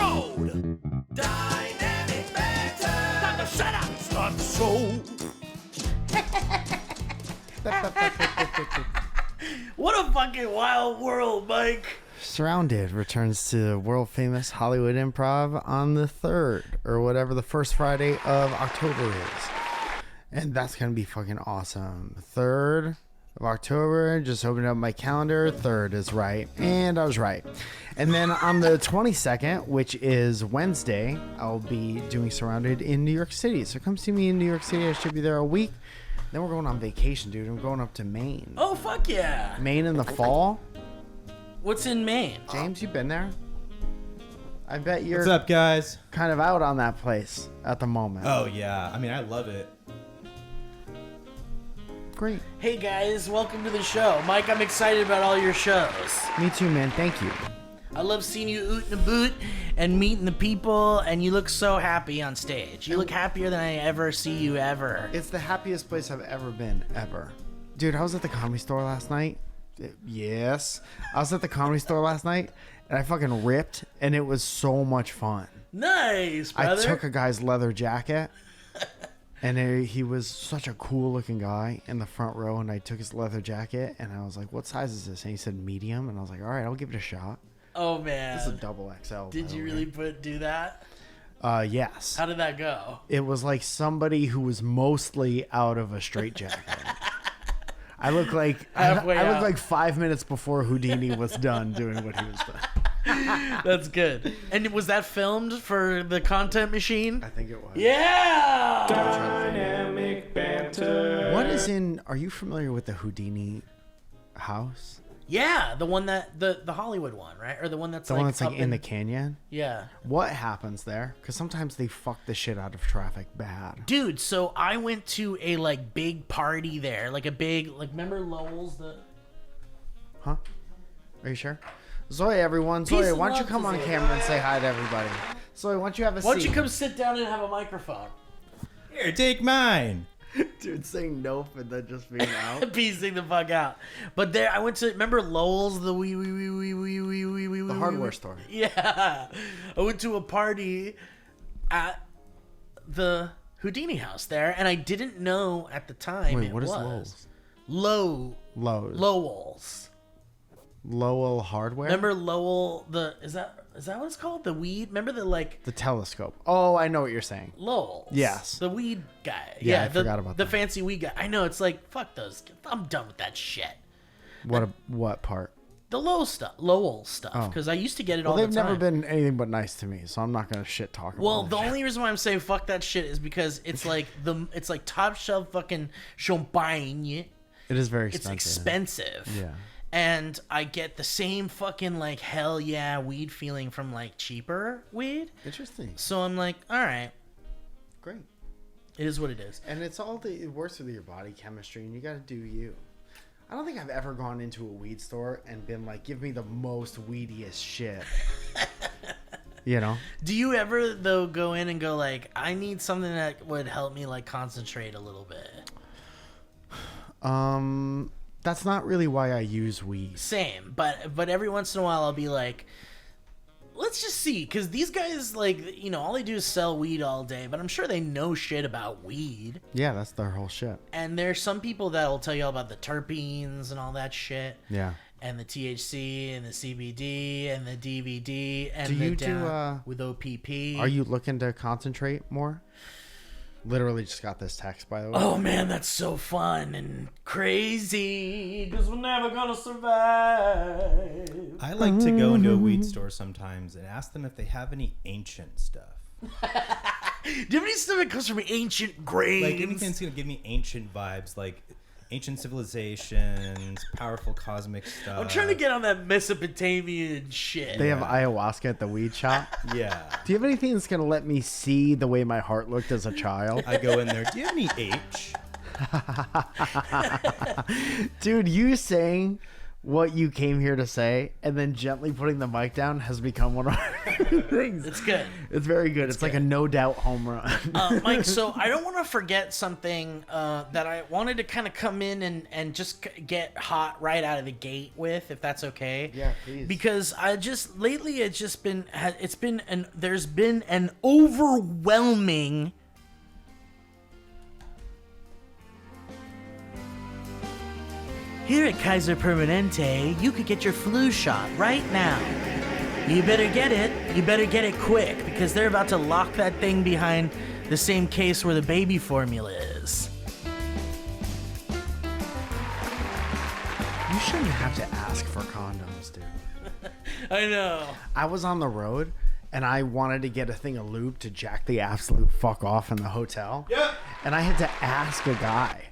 road. Dynamic banter. Time to shut up. Start the show. What a fucking wild world, Mike. Surrounded returns to world famous Hollywood Improv on the 3rd or whatever the first Friday of October is. And that's going to be fucking awesome. 3rd of October, just opened up my calendar. 3rd is right. And I was right. And then on the 22nd, which is Wednesday, I'll be doing Surrounded in New York City. So come see me in New York City. I should be there a week. Then we're going on vacation, dude. I'm going up to Maine. Oh, fuck yeah. Maine in the fall. What's in Maine? James, you been there? I bet you're What's up, guys? kind of out on that place at the moment. Oh, yeah. I mean, I love it. Great. Hey guys, welcome to the show. Mike, I'm excited about all your shows. Me too, man. Thank you. I love seeing you oot and boot and meeting the people, and you look so happy on stage. You look happier than I ever see you ever. It's the happiest place I've ever been, ever. Dude, I was at the Comedy Store last night. Yes. I was at the Comedy Store last night, and I fucking ripped, and it was so much fun. Nice, brother. I took a guy's leather jacket, and he was such a cool-looking guy in the front row, and I took his leather jacket, and I was like, what size is this? And he said medium, and I was like, all right, I'll give it a shot. Oh, man. This is a double XL. Did you really do that? Yes. How did that go? It was like somebody who was mostly out of a straitjacket. I look like Halfway I look out. like 5 minutes before Houdini was done doing what he was doing. That's good. And was that filmed for the content machine? I think it was. Yeah! Dynamic banter. What is in? Are you familiar with the Houdini house? Yeah, the one that, the Hollywood one, right? Or the one that's The like one that's like up in the canyon. Yeah. What happens there? Because sometimes they fuck the shit out of traffic bad. Dude, so I went to a like big party there, like a big, like remember Lowell's Huh? Are you sure? Zoe, everyone. Peace Zoe, and why don't you love come to on Zoe. camera and say hi to everybody? Zoe, why don't you have a seat? Why don't you come sit down and have a microphone? Here, take mine. Dude, saying nope and then just being out. Piecing the fuck out. But there, I went to, remember Lowell's, the The hardware store. Yeah. I went to a party at the Houdini house there, and I didn't know at the time Wait, it what is was. Lowe's? Lowell's. Lowell Hardware? Remember Lowell, is that what it's called? The weed? Remember the like The telescope. Oh, I know what you're saying. Lowell's? Yes. The weed guy. Yeah, I the, forgot about the that. fancy weed guy. I know, it's like, fuck those. I'm done with that shit. What part? The Lowell stuff. Oh. Because I used to get it Well, all the they've time. never been anything but nice to me, so I'm not gonna shit talk about Well, it. the only reason why I'm saying fuck that shit is because it's like it's like top shelf fucking champagne. It is very It's expensive. expensive. Yeah. And I get the same fucking like hell yeah weed feeling from like cheaper weed. Interesting. So I'm like, all right, Great. it is what it is. And it works with your body chemistry, and you gotta do you. I don't think I've ever gone into a weed store and been like, give me the most weediest shit. You know? Do you ever though go in and go like, I need something that would help me like concentrate a little bit? That's not really why I use weed. Same, but every once in a while I'll be like, let's just see, because these guys, like, you know, all they do is sell weed all day, but I'm sure they know shit about weed. Yeah, that's their whole shit. And there's some people that will tell you all about the terpenes and all that shit. Yeah. And the THC and the CBD and the DVD and Do the you down with OPP. Are you looking to concentrate more? Literally just got this text, by the way. Oh man, that's so fun and crazy, because we're never gonna survive. I like to go into a weed store sometimes and ask them if they have any ancient stuff. Do you have any stuff that comes from ancient grains? Like anything that's going to give me ancient vibes, like ancient civilizations, powerful cosmic stuff. I'm trying to get on that Mesopotamian shit. They have ayahuasca at the weed shop. Yeah. Do you have anything that's going to let me see the way my heart looked as a child? I go in there, do you have any H? Dude, you saying what you came here to say, and then gently putting the mic down has become one of our things. It's good. It's very good. It's like a no doubt home run. Mike, so I don't want to forget something that I wanted to kind of come in and just get hot right out of the gate with, if that's okay. Yeah, please. Because lately there's been an overwhelming Here at Kaiser Permanente, you could get your flu shot right now. You better get it. You better get it quick, because they're about to lock that thing behind the same case where the baby formula is. You shouldn't have to ask for condoms, dude. I know. I was on the road, and I wanted to get a thing of lube to jack the absolute fuck off in the hotel. Yep. And I had to ask a guy.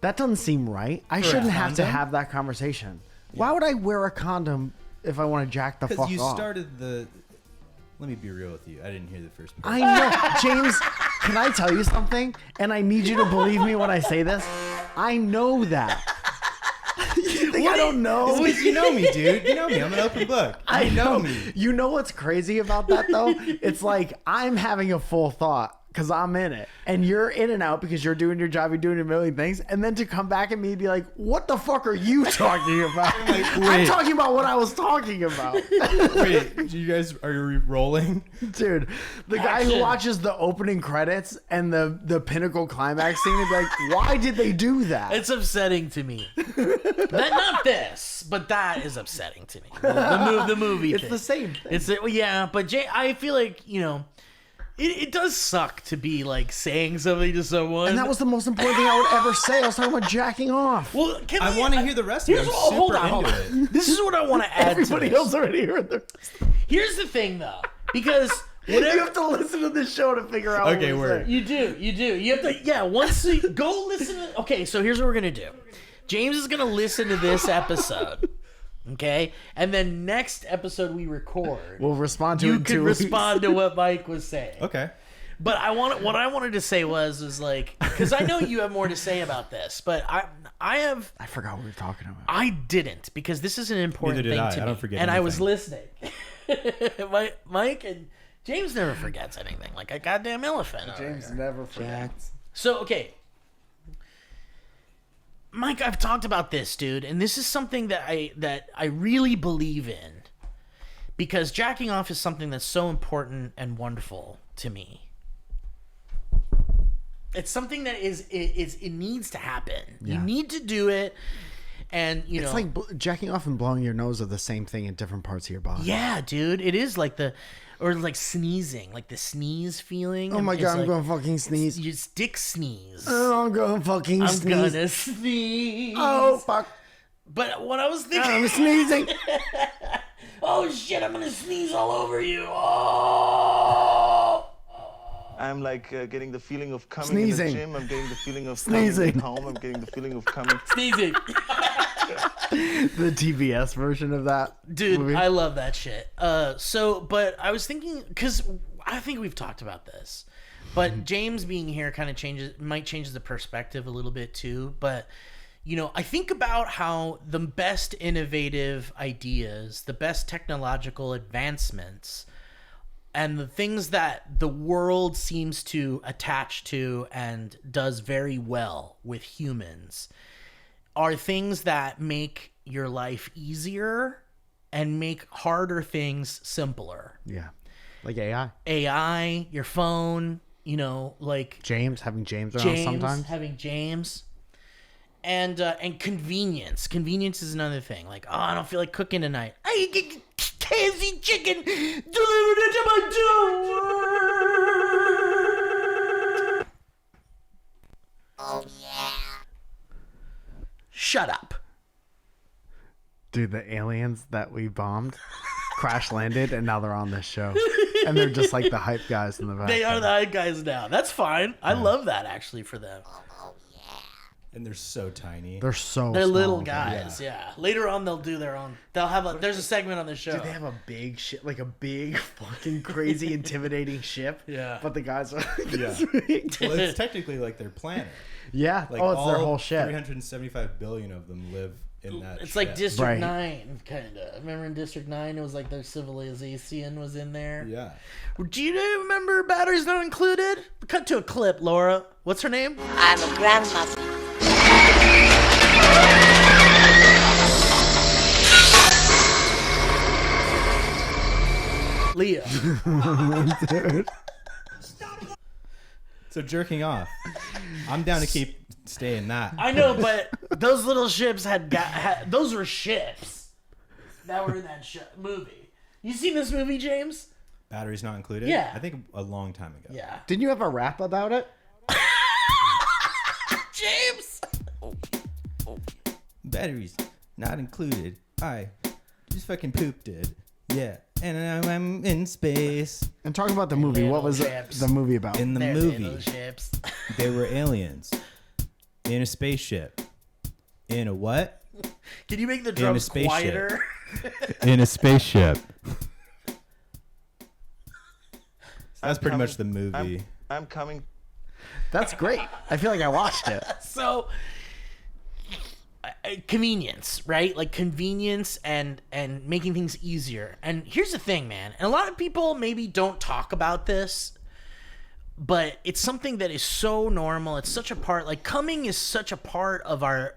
That doesn't seem right. I shouldn't have to have that conversation. Yeah. Why would I wear a condom if I want to jack the fuck off? Because you started the... Let me be real with you. I didn't hear the first part. I know. James, can I tell you something? And I need you to believe me when I say this. I know that. You think I don't know? It's because you know me, dude. You know me. I'm an open book. I know me. You know what's crazy about that, though? It's like I'm having a full thought because I'm in it. And you're in and out because you're doing your job. You're doing a million things. And then to come back at me and be like, what the fuck are you talking about? I'm talking about what I was talking about. Wait, you guys, are you rolling? Dude, the guy who watches the opening credits and the pinnacle climax scene is like, why did they do that? It's upsetting to me. Not this, but that is upsetting to me. The movie It's thing. the same thing. Yeah, but Jay, I feel like, you know, it does suck to be like saying something to someone. And that was the most important thing I would ever say. I was talking about jacking off. Well, I want to hear the rest of it. I'm hold super on. into it. This is what I want to add Everybody to this. else already heard the Here's the thing, though, because whatever you have to listen to this show to figure out. Okay, what word. you do. You have to. Yeah, once you go listen to. Okay, so here's what we're gonna do. James is gonna listen to this episode. Okay, and then next episode we record, We'll respond to it you in can 2 weeks. respond to what Mike was saying. Okay. But what I wanted to say was like, because I know you have more to say about this, but I forgot what we were talking about. I didn't, because this is an important Neither did thing I. to I me. don't forget and I was anything. listening. Mike and James never forgets anything, like a goddamn elephant. James never forgets. So, okay. Mike, I've talked about this, dude, and this is something that I really believe in, because jacking off is something that's so important and wonderful to me. It's something that it needs to happen. Yeah. You need to do it, and you know, It's like jacking off and blowing your nose are the same thing in different parts of your body. yeah, dude, it is like like sneezing, like the sneeze feeling. Oh my It's god, I'm like, going to fucking sneeze. You dick sneeze. Oh, I'm going to fucking I'm sneeze. gonna sneeze. Oh fuck. But what I was thinking. I'm sneezing. Oh shit! I'm gonna sneeze all over you. Oh. I'm like getting the feeling of coming Sneezing. in the gym. I'm getting the feeling of Sneezing. coming home. I'm getting the feeling of coming. Sneezing. The TBS version of that Dude, movie. I love that shit. But I was thinking, because I think we've talked about this, but James being here kind of might change the perspective a little bit too. But, you know, I think about how the best innovative ideas, the best technological advancements, and the things that the world seems to attach to and does very well with humans are things that make your life easier and make harder things simpler. Yeah. Like AI. AI, your phone, you know, like James, having James around sometimes. having James. And convenience. Convenience is another thing. Like, oh, I don't feel like cooking tonight. I get KFC chicken delivered into my door. Oh yeah. Shut up. Dude, the aliens that we bombed crash landed and now they're on this show. And they're just like the hype guys in the back. They are the hype guys now. That's fine. I love that actually for them. And they're so tiny. They're so They're little small, guys, yeah. Later on, they'll do their own. They'll have there's a segment on the show. Dude, they have a big ship, like a big fucking crazy intimidating ship. Yeah. But the guys are like this Yeah. big. Well, it's technically like their planet. Yeah. Like oh, it's their whole ship. 375 billion of them live in that. It's like ship. District Right. 9, kind of. Remember in District 9, it was like their civilization was in there? Yeah. Do you remember Batteries Not Included? Cut to a clip, Laura. What's her name? I'm a grandmother. Leah. So jerking off. I'm down to keep staying that. I know, but those little ships had those were ships that were in that movie. You seen this movie, James? Batteries not included? Yeah. I think a long time ago. Yeah. Didn't you have a rap about it? James! Batteries not included. I just fucking pooped it. Yeah. And now I'm in space. And talk about the movie. What was ships. the movie about? In the They're movie, little ships. they were aliens. In a spaceship. In a what? Can you make the drums spaceship. quieter? In a spaceship. I'm That's pretty coming- much the movie. I'm coming. That's great. I feel like I watched it. So convenience, right? Like convenience and making things easier. And here's the thing, man. And a lot of people maybe don't talk about this, but it's something that is so normal. It's such a part. Like coming is such a part of our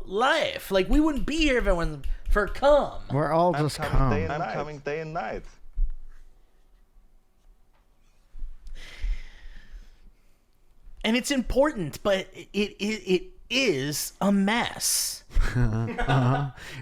life. Like we wouldn't be here if it wasn't for cum. We're all I'm just coming day calm. and night. I'm coming day and night. And it's important, but it is a mess.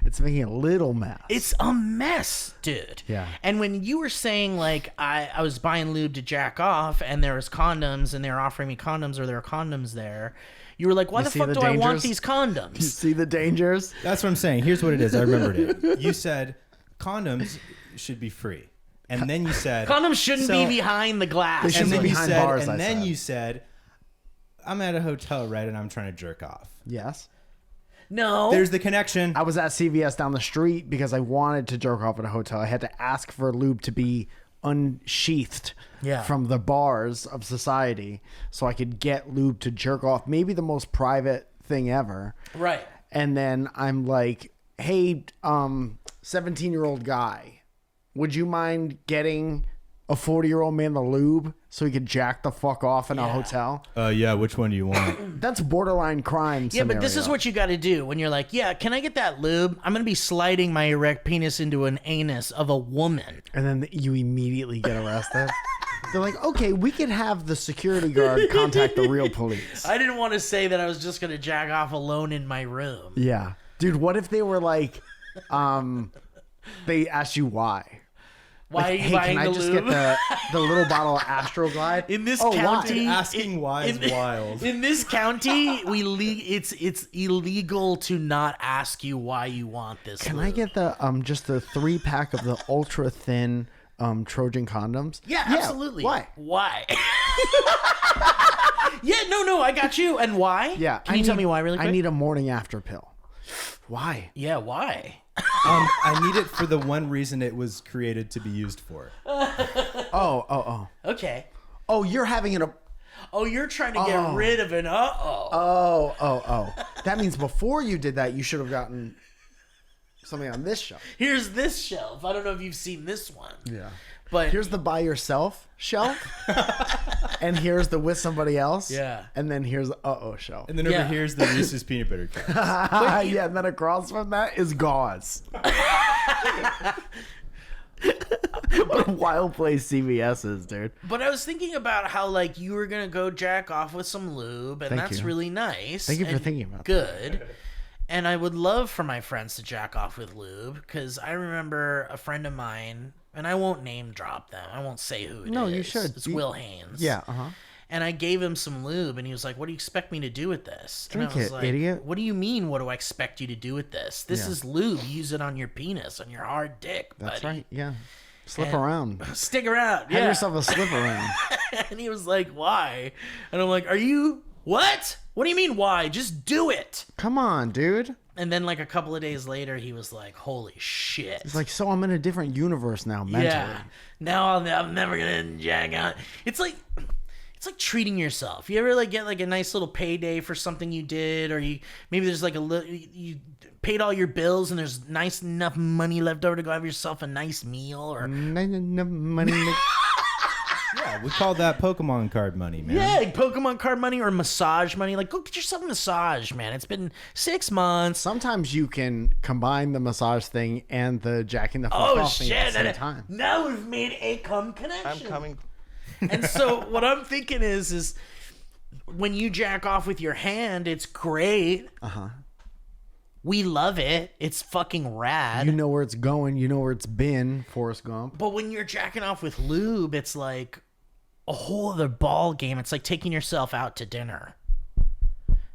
It's making a little mess. It's a mess, dude. Yeah. And when you were saying like I was buying lube to jack off and there was condoms and they were offering me condoms or there were condoms there, you were like, why You the see fuck the do I want dangers? these You condoms? see the dangers? That's what I'm saying. Here's what it is. I remembered it. You said condoms should be free. And then you said... Condoms shouldn't So- be behind the glass. They should And be then you behind said, bars, I and then said. you said, I'm at a hotel, right, and I'm trying to jerk off. Yes. No. There's the connection. I was at CVS down the street because I wanted to jerk off at a hotel. I had to ask for lube to be unsheathed Yeah. from the bars of society so I could get lube to jerk off. Maybe the most private thing ever. Right. And then I'm like, hey, 17-year-old guy, would you mind getting a 40-year-old man the lube so he could jack the fuck off in a hotel? Yeah, which one do you want? That's borderline crime Yeah, but this is scenario. what you got to do when you're like, yeah, can I get that lube? I'm going to be sliding my erect penis into an anus of a woman. And then you immediately get arrested. They're like, okay, we could have the security guard contact the real police. I didn't want to say that I was just going to jack off alone in my room. Yeah. Dude, what if they were like, they asked you why? Why Like, are you hey, buying can I the just lube? get the little bottle of Astroglide? In this Oh, county, why? Asking why is wild. In this county, it's illegal to not ask you why you want this. Can lube. I get the just the 3-pack of the ultra thin Trojan condoms? Yeah, absolutely. Why? Why? Yeah, no, I got you. And why? Yeah. Can you tell me why really quick? I need a morning after pill. Why? Yeah, why? I need it for the one reason it was created to be used for. Oh. Okay. Oh, you're having it. Oh, you're trying to get rid of an uh-oh. Oh. That means before you did that, you should have gotten something on this shelf. Here's this shelf. I don't know if you've seen this one. Yeah. But Here's the by yourself shelf. And here's the with somebody else. Yeah. And then here's the uh-oh shelf. And then Yeah. over here's the Reese's peanut butter cup. Yeah, and then across from that is gauze. What a wild place CVS is, dude. But I was thinking about how like you were gonna go jack off with some lube, and Thank that's you. really nice. Thank you for and thinking about that. good. And I would love for my friends to jack off with lube because I remember a friend of mine, and I won't name drop them. I won't say who it is. No, you should. It's You- Will Haynes. Yeah, And I gave him some lube, and he was like, "What do you expect me to do with this?" And Drink I was it, like, idiot. What do you mean? What do I expect you to do with this? This Yeah. is lube. Use it on your penis, on your hard dick, That's buddy. right. Yeah. Slip And- around. Stick around. Have Yeah. yourself a slip around. And he was like, "Why?" And I'm like, "Are you what? What do you mean why? Just do it." Come on, dude. And then like a couple of days later, he was like, "Holy shit!" It's like, so I'm in a different universe now mentally. yeah. Now I'm never gonna jack out. It's it's like treating yourself. You ever like get like a nice little payday for something you did, or maybe there's like you paid all your bills and there's nice enough money left over to go have yourself a nice meal, or Money. Yeah, we call that Pokemon card money, man. yeah, like Pokemon card money or massage money. Like, go get yourself a massage, man. It's been 6 months. Sometimes you can combine the massage thing and the jacking the fuck Oh off thing at shit! the same time. Now we've made a connection. I'm coming. And so what I'm thinking is when you jack off with your hand, it's great. We love it. It's fucking rad. You know where it's going. You know where it's been, Forrest Gump. But when you're jacking off with lube, it's like a whole other ball game. It's like taking yourself out to dinner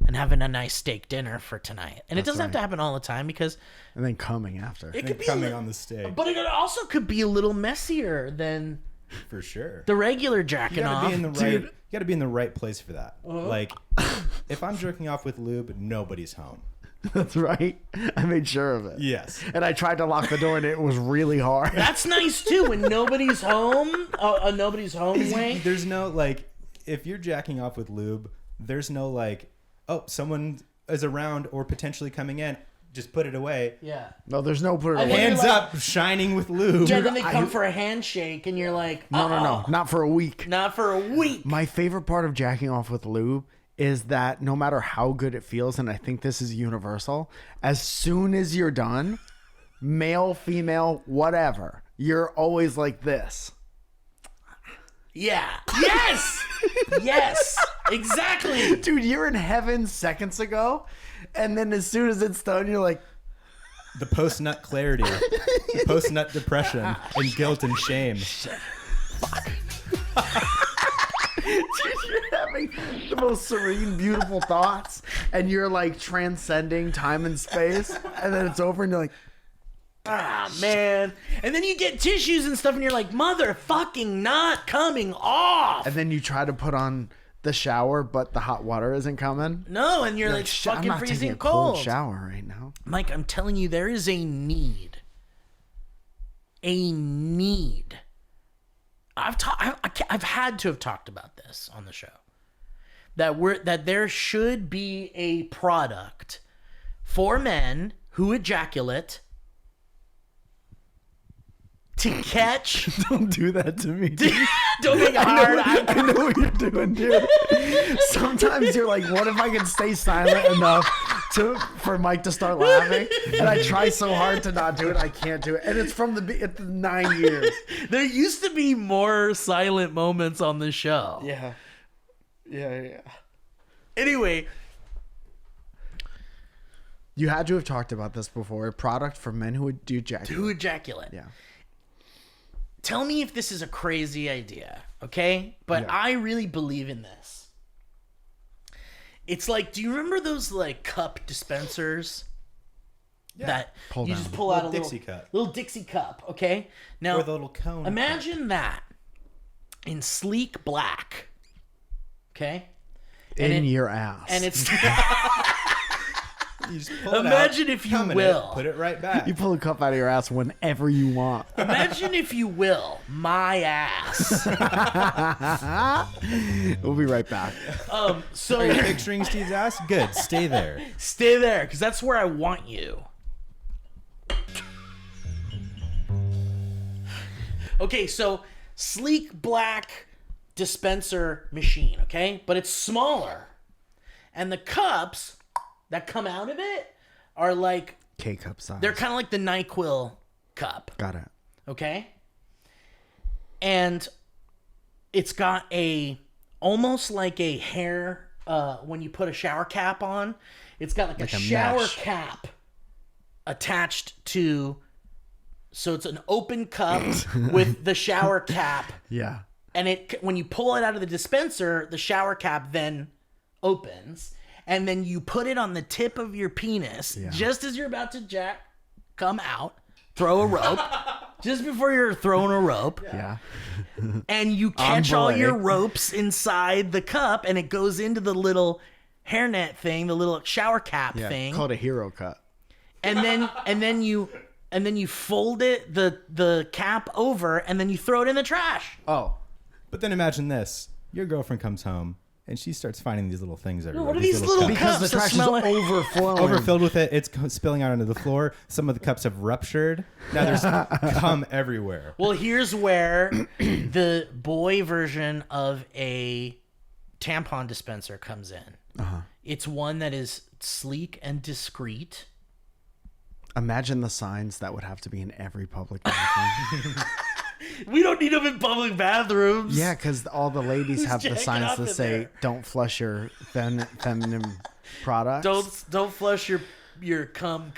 and having a nice steak dinner for tonight. And it doesn't have to happen all the time because And then coming after. it could be Coming on the steak, but it also could be a little messier than for sure. the regular You jacking gotta off. be in the right. You gotta be in the right place for that. Like, if I'm jerking off with lube, nobody's home. That's right. I made sure of it. Yes. And I tried to lock the door and it was really hard. That's nice too when nobody's home. A nobody's home way. There's no like, if you're jacking off with lube, there's no like, oh, someone is around or potentially coming in. Just put it away. Yeah. No, there's no put it I away. think- Hands like- up, shining with lube. Yeah, then they come for a handshake and you're like, No. Not for a week. not for a week. My favorite part of jacking off with lube is that no matter how good it feels, and I think this is universal, as soon as you're done, male, female, whatever, you're always like this. Yeah. Yes. Yes. Exactly. Dude, you're in heaven seconds ago, and then as soon as it's done, you're like, The post-nut clarity, the post-nut depression, and guilt and shame. you're having the most serene, beautiful thoughts, and you're like transcending time and space, and then it's over, and you're like, Ah, man. And then you get tissues and stuff and you're like, motherfucking not coming off. and then you try to put on the shower, but the hot water isn't coming. No, and you're You're like, "Shit, I'm fucking not taking freezing a cold cold. shower right now. Mike, I'm telling you, there is a need. A need. I've had to have talked about this on the show. That there should be a product for men who ejaculate to catch. Don't do that to me. Dude. Don't make it hard. I know what you're doing, dude. Sometimes you're like, what if I can stay silent enough for Mike to start laughing? And I try so hard to not do it, I can't do it. And it's from the 9 years. There used to be more silent moments on the show. Yeah. Yeah. Anyway, You had to have talked about this before. A product for men who would do ejaculate. who ejaculate? Yeah. Tell me if this is a crazy idea, okay? But Yeah. I really believe in this. It's like, do you remember those like cup dispensers that Pull you down. just pull out a Little little Dixie cup. little Dixie cup, okay? Now Or the little cone. imagine that in sleek black, okay? In your ass. And it's You just pull it Imagine out, if you come in will. it, put it right back. You pull a cup out of your ass whenever you want. imagine if you will, my ass. We'll be right back. So Are you picturing Steve's ass? Good. Stay there. stay there, because that's where I want you. Okay, so sleek black dispenser machine, okay? But it's smaller. And the cups that come out of it are like, K-cup size. they're kind of like the NyQuil cup, Got it. okay? And it's got almost like a hair, when you put a shower cap on, it's got like a shower mesh. cap attached to, so it's an open cup with the shower cap, Yeah. and when you pull it out of the dispenser, the shower cap then opens, and then you put it on the tip of your penis just as you're about to come out, throw a rope, just before you're throwing a rope, Yeah. and you catch all belay. your ropes inside the cup, and it goes into the little hairnet thing, the little shower cap Yeah. thing, Called a hero cut. and then you fold it the cap over, and then you throw it in the trash. Oh. But then imagine this. your girlfriend comes home and she starts finding these little things everywhere. what are these little cups. Because the cups that trash is smell like- overflowing. Overfilled with it. It's spilling out onto the floor. Some of the cups have ruptured. Now there's cum everywhere. Well, here's where the boy version of a tampon dispenser comes in. It's one that is sleek and discreet. Imagine the signs that would have to be in every public bathroom. We don't need them in public bathrooms. Yeah, because all the ladies have the jacking signs off that in say, there? "Don't flush your feminine products." Don't flush your cum.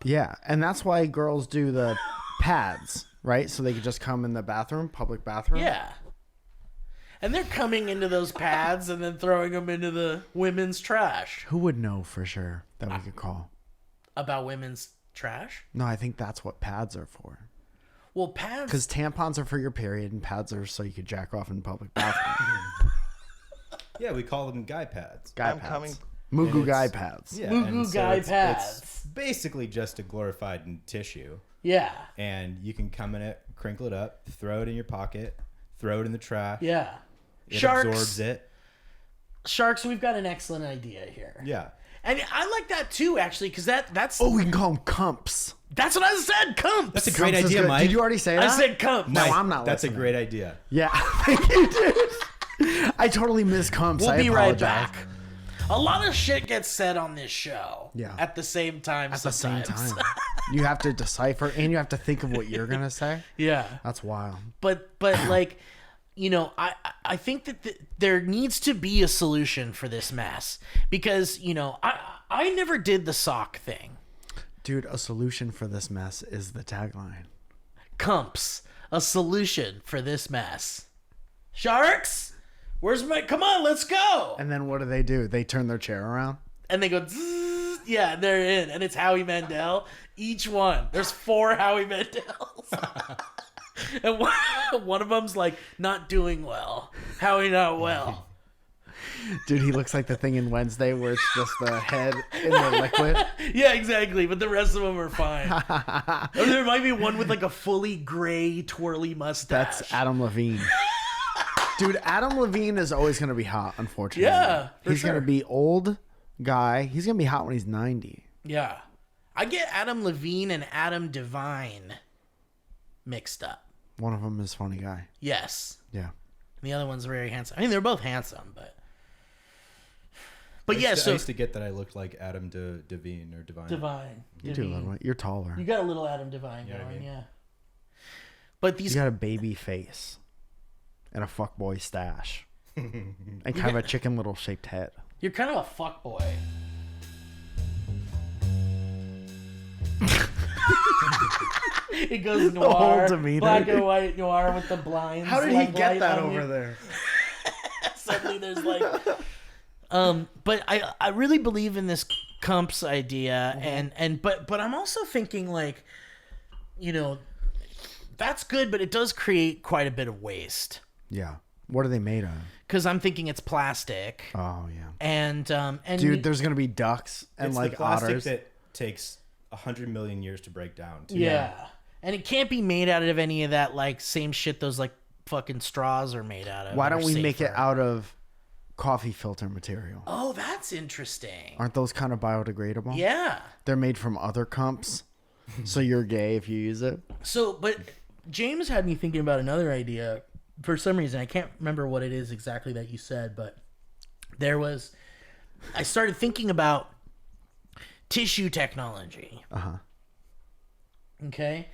Yeah, and that's why girls do the pads, right? So they could just come in the bathroom, public bathroom. Yeah. And they're coming into those pads and then throwing them into the women's trash. Who would know for sure that we could call? About women's trash? No, I think that's what pads are for. Well, pads. Because tampons are for your period, and pads are so you could jack off in public bathroom. Yeah, we call them guy pads. Guy I'm pads. coming. Mugu And guy it's- pads. Yeah, Moo and goo so guy it's pads. basically just a glorified tissue. Yeah. And you can come in it, crinkle it up, throw it in your pocket, throw it in the trash. Yeah. It Sharks. absorbs it. Sharks, we've got an excellent idea here. Yeah. And I like that too, actually, because that's Oh, we can call them Cumps. that's what I said. Cumps. That's a great Cumps is idea, good. Mike. Did you already say that? I said cumps. No, Mike, I'm not That's listening. a great idea. Yeah, I think you did. I totally missed Cumps. We'll I be right apologize. back. A lot of shit gets said on this show. Yeah. At the same time. At the same sometimes. time, you have to decipher and you have to think of what you're gonna say. Yeah. That's wild. But like, you know, I think that there needs to be a solution for this mess because, you know, I never did the sock thing. Dude, a solution for this mess is the tagline. Cumps, a solution for this mess. Sharks, where's my? Come on, let's go. And then what do? They turn their chair around. And they go, zzz, yeah, they're in, and it's Howie Mandel. Each one, there's 4 Howie Mandels. And one of them's like not doing well. Howie not well. Dude, he looks like the thing in Wednesday where it's just the head in the liquid. Yeah, exactly. But the rest of them are fine. Or there might be one with like a fully gray twirly mustache. That's Adam Levine. Dude, Adam Levine is always going to be hot, unfortunately. Yeah, for he's going sure. to be old guy. He's going to be hot when he's 90. Yeah. I get Adam Levine and Adam Devine mixed up. One of them is funny guy. Yes. Yeah. And the other one's very handsome. I mean, they're both handsome, but yeah, I so used to get that I looked like Adam Devine or Divine. Devine. You do look like you're taller. You got a little Adam Devine You know going, what I mean? yeah. But You these got a baby face and a fuckboy stash and kind of a chicken little shaped head. you're kind of a fuck boy. It goes whole noir, demeanor. black and white noir with the blinds. How did like, he get light that on over you. there? Suddenly there's like but I really believe in this Cumps idea and but I'm also thinking like, you know, that's good, but it does create quite a bit of waste. Yeah. What are they made of? Because I'm thinking it's plastic. Oh, yeah. And Dude, there's going to be ducks and It's like the plastic otters. that takes 100 million years to break down. Too. yeah. And it can't be made out of any of that like same shit those like fucking straws are made out of. Why that don't are we make it safer. out of coffee filter material? Oh, that's interesting. Aren't those kind of biodegradable? Yeah. They're made from other Cumps. So you're gay if you use it. So, but James had me thinking about another idea for some reason. I can't remember what it is exactly that you said, but I started thinking about tissue technology. Uh-huh. Okay.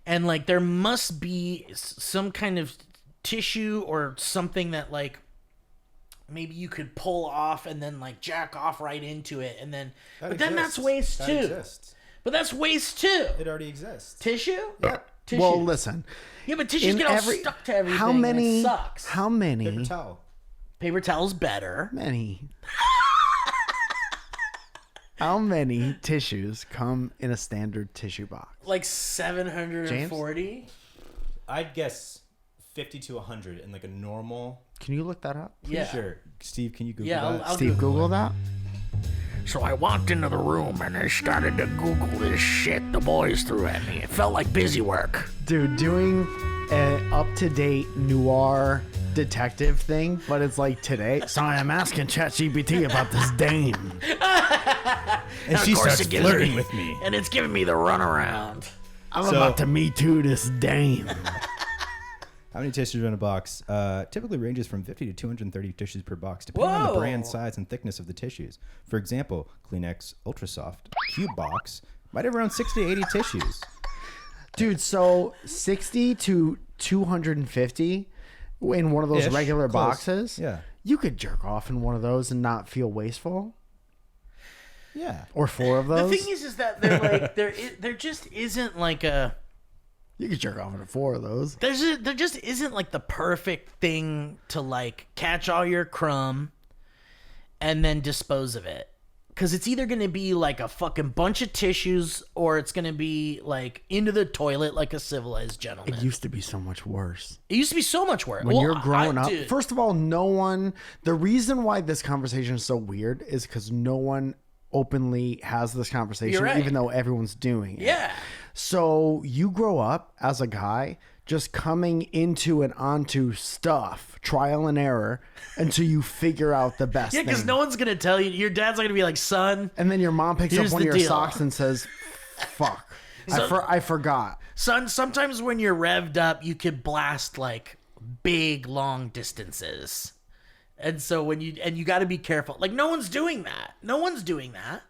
And like, there must be some kind of tissue or something that like, maybe you could pull off and then like jack off right into it. And then, That but then exists. that's waste That too. exists. But that's waste too. It already exists. Tissue? Yep. Tissue. Well, listen. Yeah, but tissues get all stuck to everything. How and many? it sucks. How many? Paper towel. Paper towel's better. Many. How many tissues come in a standard tissue box? Like 740. I'd guess 50 to 100 in like a normal. Can you look that up? Yeah. Sure. Steve, can you Google Yeah, that? I'll Steve, Google that. So I walked into the room and I started to Google this shit the boys threw at me. It felt like busy work. Dude, doing an up-to-date noir detective thing, but it's like today. So I'm asking ChatGPT about this dame. And she of course starts it gives flirting me- with me. And it's giving me the runaround. I'm So- about to Me Too this dame. How many tissues are in a box? Typically ranges from 50 to 230 tissues per box, depending on the brand, size, and thickness of the tissues. For example, Kleenex Ultra Soft Cube Box might have around 60 to 80 tissues. Dude, so 60 to 250 in one of those Ish, regular close. boxes. Yeah. You could jerk off in one of those and not feel wasteful. Yeah. Or 4 of The those. thing is that they're like there just isn't like a You could jerk off in 4 of those. there just isn't like the perfect thing to like catch all your crumb and then dispose of it. Because it's either going to be like a fucking bunch of tissues or it's going to be like into the toilet like a civilized gentleman. It used to be so much worse. It used to be so much worse. When Well, you're growing up, dude, first of all, the reason why this conversation is so weird is because no one openly has this conversation, You're right. even though everyone's doing it. yeah. So you grow up as a guy just coming into and onto stuff, trial and error, until you figure out the best Yeah, because thing. no one's going to tell you. Your dad's not going to be like, son, And then your mom picks Here's up one the of your deal. socks and says, fuck. I forgot. son, sometimes when you're revved up, you could blast like big, long distances. And so when you got to be careful. Like, no one's doing that. No one's doing that.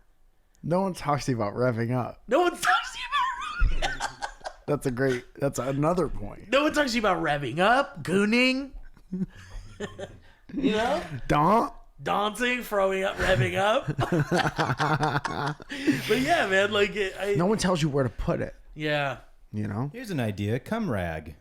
No one talks to you about revving up. No one talks to you about That's another point. No one talks to you about revving up, gooning, you know, Don't. dancing, throwing up, revving up. But yeah, man, like, No one tells you where to put it, yeah. you know? Here's an idea. Cum rag.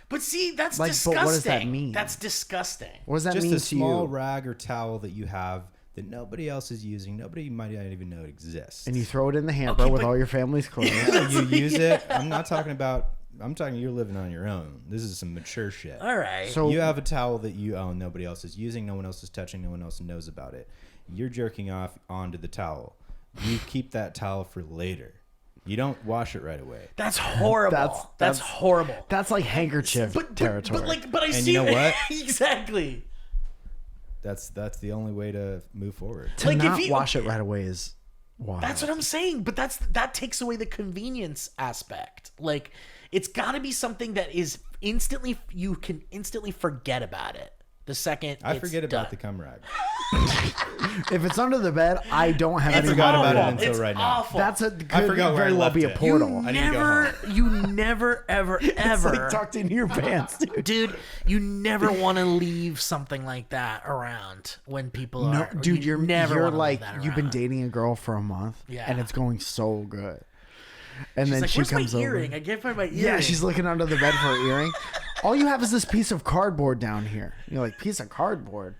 But see, that's Like, but disgusting. what does that mean? That's disgusting. What does that Just mean a to small you? rag or towel that you have that nobody else is using. Nobody might not even know it exists. And you throw it in the hamper Okay, with but- all your family's clothes. you use it. I'm talking you're living on your own. This is some mature shit. All right. So You have a towel that you own, nobody else is using, no one else is touching, no one else knows about it. You're jerking off onto the towel. You keep that towel for later. You don't wash it right away. That's horrible. That's that's- horrible. that's like handkerchief territory. But I And see you know what? exactly. That's the only way to move forward. to like, if not you- wash it right away is wild. That's what I'm saying. But that takes away the convenience aspect. Like, it's got to be something that is you can instantly forget about it the second I it's forget about done. the cum rag. If it's under the bed, I don't have It's any. forgot about it awful. until it's right now. awful. That's could I forgot where very I well left be a it. portal. I need to go You never, ever, It's ever, like tucked into your pants, dude. dude. You never want to leave something like that around when people No, are. dude, you're never you're wanna leave like that you've been around. dating a girl for a month, Yeah. and it's going so good. And She's then like, she "Where's comes my over. earring? I can't find my earring." Yeah, she's looking under the bed for her earring. All you have is this piece of cardboard down here. You're like, piece of cardboard?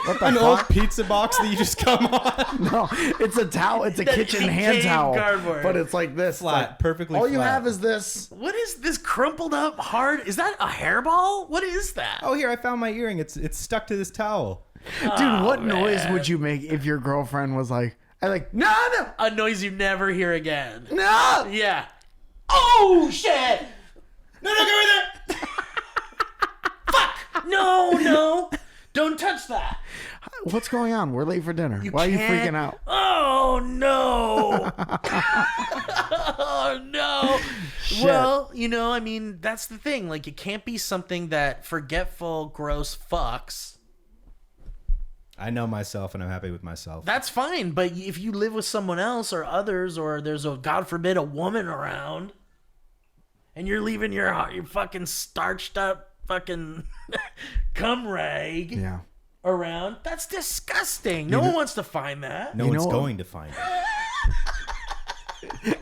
What the An fuck? old pizza box that you just come on. No, it's a towel. It's a That kitchen came hand towel, cardboard. but it's like this, Flat, like, perfectly All you flat. have is this. What is this crumpled up hard? Is that a hairball? What is that? Oh, here, I found my earring. It's stuck to this towel. Dude, what noise man. would you make if your girlfriend was like, no, A noise you never hear again. no. Yeah. Oh shit! No, go in there. No! Don't touch that. What's going on? We're late for dinner. Why are you can't- freaking out? Oh no! Oh no! Shit. Well, I mean, that's the thing. Like, it can't be something that forgetful, gross fucks. I know myself, and I'm happy with myself. That's fine, but if you live with someone else or others, or there's God forbid, a woman around, and you're leaving your fucking starched up fucking cum rag Yeah. around, that's disgusting. No one wants to find that. No You one's know- going to find it.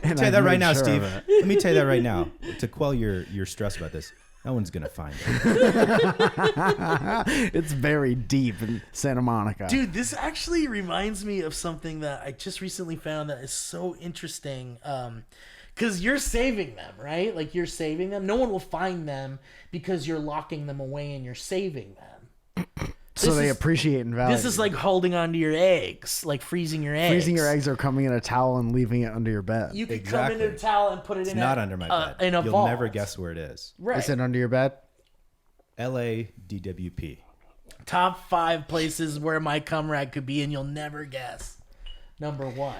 And Tell you I that right made now, sure Steve. of it. Let me tell you that right now to quell your stress about this. No one's gonna find it. It's very deep in Santa Monica. Dude, this actually reminds me of something that I just recently found that is so interesting. Because you're saving them, right? Like, you're saving them. No one will find them because you're locking them away and you're saving them. so this they is- appreciate and value. This is like holding onto your eggs, like freezing your eggs. freezing your eggs or coming in a towel and leaving it under your bed. You could come in a Exactly. towel and put it It's in not a, under my bed. in a You'll vault. never guess where it is. Right. Is it under your bed? LA DWP. Top 5 places where my cum rag could be, and you'll never guess. Number 1.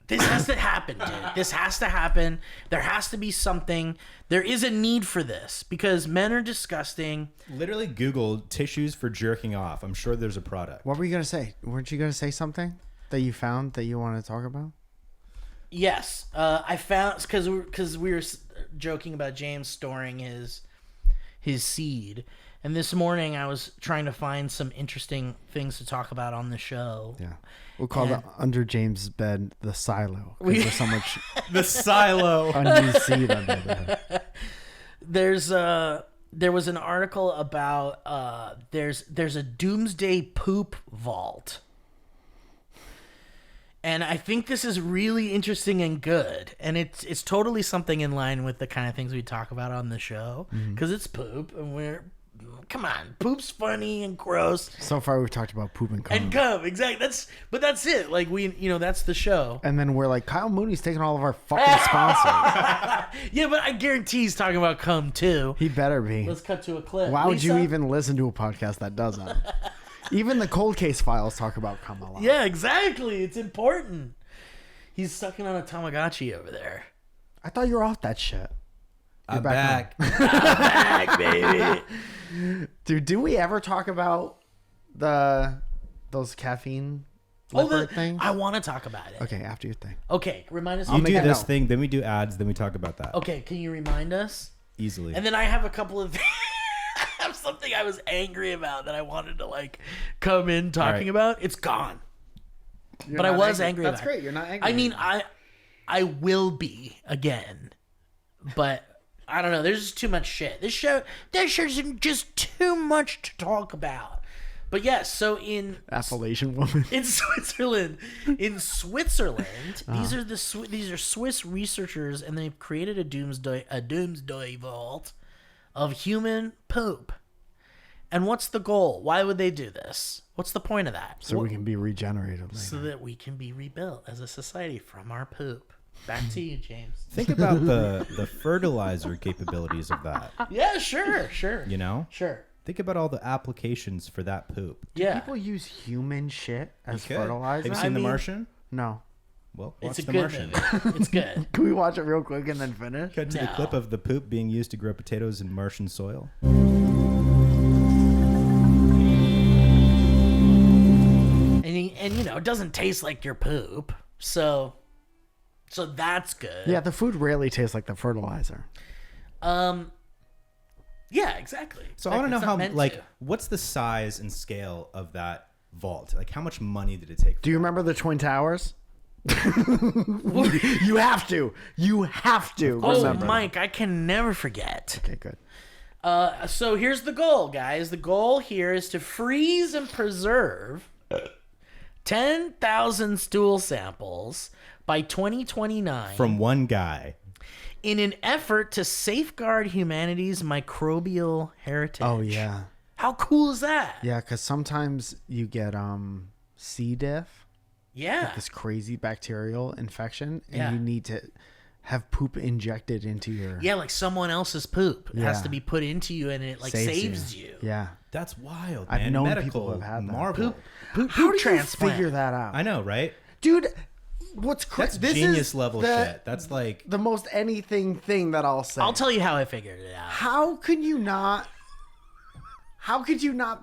This has to happen, dude. This has to happen. There has to be something. There is a need for this because men are disgusting. Literally Google tissues for jerking off. I'm sure there's a product. What were you gonna say? Weren't you gonna say something that you found that you want to talk about? Yes, I found because we were joking about James storing his seed, and this morning I was trying to find some interesting things to talk about on the show. Yeah, we'll call the under James' bed the silo. There's so much The silo. unused seed under there. There was an article about there's a Doomsday poop vault. And I think this is really interesting and good. And it's totally something in line with the kind of things we talk about on the show. Because it's poop. And come on. Poop's funny and gross. So far, we've talked about poop and cum. And cum. Exactly. That's it. Like, that's the show. And then we're like, Kyle Mooney's taking all of our fucking sponsors. Yeah, but I guarantee he's talking about cum, too. He better be. Let's cut to a clip. Why would you Lisa? even listen to a podcast that doesn't? Even the cold case files talk about cum a lot. Yeah, exactly. It's important. He's sucking on a Tamagotchi over there. I thought you were off that shit. I'm back. Back, baby. Dude, do we ever talk about those caffeine liquor things? I want to talk about it. Okay, after your thing. Okay, remind us. You do make a this note. thing, then we do ads, then we talk about that. Okay, can you remind us? Easily. And then I have a couple of I have something I was angry about that I wanted to come in talking about. It's gone. But I was angry about it. That's great. You're not angry. I mean, I will be again. But I don't know. There's just too much shit. There's just too much to talk about. But yes, so in Appalachian woman. in Switzerland, these are Swiss researchers, and they've created a doomsday vault of human poop. And what's the goal? Why would they do this? What's the point of that? So we can be regenerated later. So that we can be rebuilt as a society from our poop. Back to you, James. Think about the fertilizer capabilities of that. Yeah, sure. You know? Sure. Think about all the applications for that poop. Yeah. People use human shit as Okay. fertilizer? Have you seen The mean- Martian? No. Well, watch It's a The good Martian. movie. It's good. Can we watch it real quick and then finish? Cut to the No. clip of the poop being used to grow potatoes in Martian soil. And it doesn't taste like your poop. So that's good. Yeah, the food rarely tastes like the fertilizer. Yeah, exactly. So I want to know It's not how, meant like, to. what's the size and scale of that vault? Like, how much money did it take? Do you remember the Twin Towers? You have to. You have to Oh, remember. Mike, I can never forget. Okay, good. So here's the goal, guys. The goal here is to freeze and preserve 10,000 stool samples by 2029 From one guy. in an effort to safeguard humanity's microbial heritage. Oh, yeah. How cool is that? Yeah, because sometimes you get C. diff, Yeah. this crazy bacterial infection, and Yeah. you need to have poop injected into your... Yeah, like someone else's poop has Yeah. to be put into you, and it saves you. Yeah. That's wild, I've man. known Medical people who have had that. marvel. Poop How do you transplant. figure that out? I know, right? Dude, what's crazy? That's genius level shit. That's like... the most anything thing that I'll say. I'll tell you how I figured it out. How could you not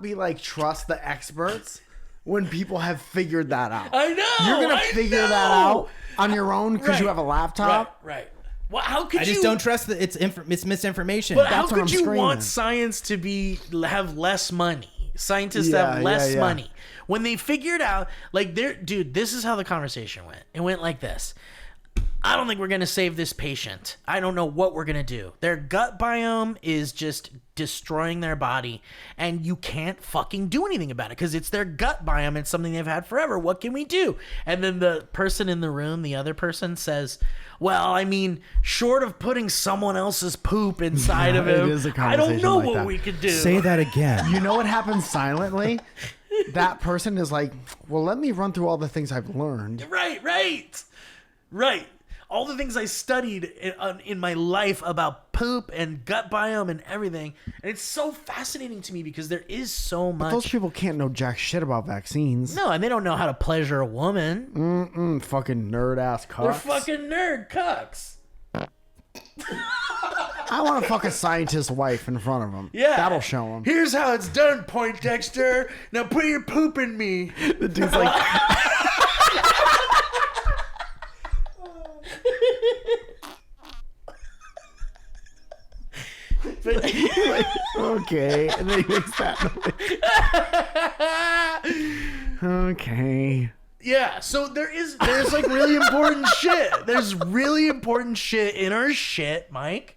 be like, trust the experts when people have figured that out? I know. You're gonna I figure know. that out on your own because you Right. have a laptop. Right. Well, how could I you? just don't trust that it's misinformation. But how That's what could I'm you screaming. want science to have less money? Scientists Yeah, have less yeah. money. When they figured out, dude, this is how the conversation went. It went like this. I don't think we're going to save this patient. I don't know what we're going to do. Their gut biome is just destroying their body, and you can't fucking do anything about it because it's their gut biome. It's something they've had forever. What can we do? And then the person in the room, the other person says, well, I mean, short of putting someone else's poop inside of it him, is a I don't conversation know like what that. we could do. Say that again. You know what happens silently? That person is like, well, let me run through all the things I've learned. Right. all the things I studied in my life about poop and gut biome and everything. And it's so fascinating to me because there is so much. Those people can't know jack shit about vaccines. No, and they don't know how to pleasure a woman. Fucking nerd ass cucks. They're fucking nerd cucks. I want to fuck a scientist's wife in front of him. Yeah. That'll show him. Here's how it's done, Poindexter. Now put your poop in me. The dude's like... okay. And then he makes that noise. Okay. Yeah, so there's like really important shit. There's really important shit in our shit, Mike.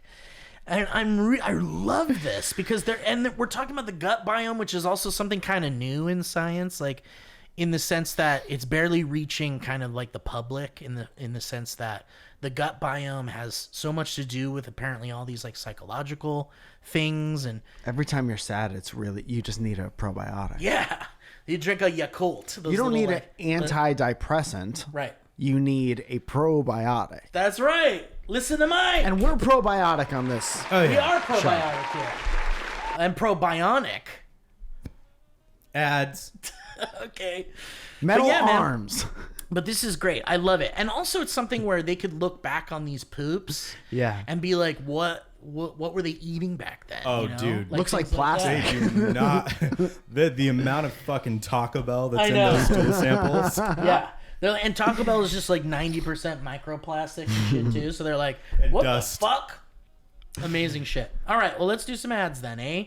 And I love this because we're talking about the gut biome, which is also something kind of new in science, like in the sense that it's barely reaching kind of like the public in the sense that the gut biome has so much to do with apparently all these like psychological things. And every time you're sad, it's really, you just need a probiotic. yeah, you drink a Yakult. You don't need an antidepressant. Right. You need a probiotic. That's right. Listen to mine. And we're probiotic on this. Oh, We yeah. are probiotic here. And probionic. Ads. Okay. Metal But yeah, man. arms. But this is great. I love it. And also it's something where they could look back on these poops Yeah. and be like, what were they eating back then? Oh, you know? dude. Looks like things plastic. that. Do not. the amount of fucking Taco Bell that's I in know. those stool samples. Yeah. And Taco Bell is just like 90% microplastic and shit too. So they're like, And what dust. the fuck? Amazing shit. All right. Well, let's do some ads then, eh?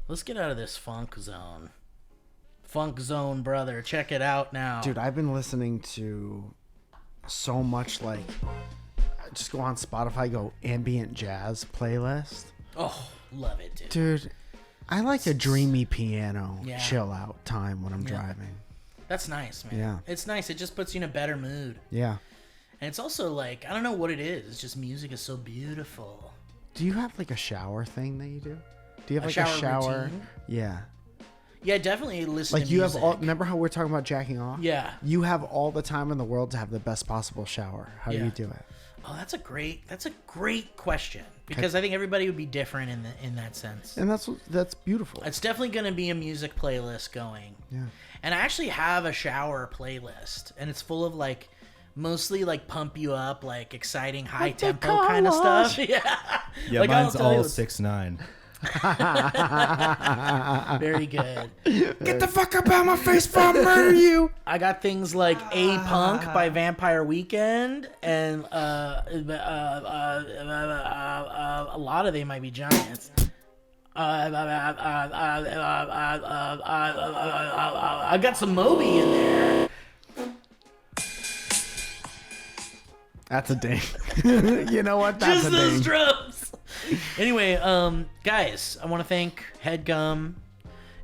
Let's get out of this funk zone. Funk zone, brother. Check it out now. Dude, I've been listening to so much, like, just go on Spotify, go ambient jazz playlist. Oh, love it, dude. Dude, I like a dreamy piano Yeah. chill out time when I'm driving. That's nice, man. Yeah. It's nice. It just puts you in a better mood. Yeah. And it's also like, I don't know what it is. It's just music is so beautiful. Do you have like a shower thing that you do? Do you have A like shower a shower? routine? Yeah. Yeah, definitely listen Like to you music. have all, remember how we're talking about jacking off? Yeah. You have all the time in the world to have the best possible shower. How do Yeah. you do it? Oh, that's a great question. Because I think everybody would be different in that sense. And that's beautiful. It's definitely going to be a music playlist going. Yeah. And I actually have a shower playlist. And it's full of like, mostly like pump you up, like exciting, high tempo kind of stuff. Yeah. Yeah, Like, I'll mine's tell you, all it's 6'9". very good. Get the fuck up out of my face before I murder you. I got things like A Punk by Vampire Weekend, and a lot of they might be giants. I got some Moby in there. That's a ding. You know what? That's Just a those ding. drums. Anyway, guys, I want to thank Headgum,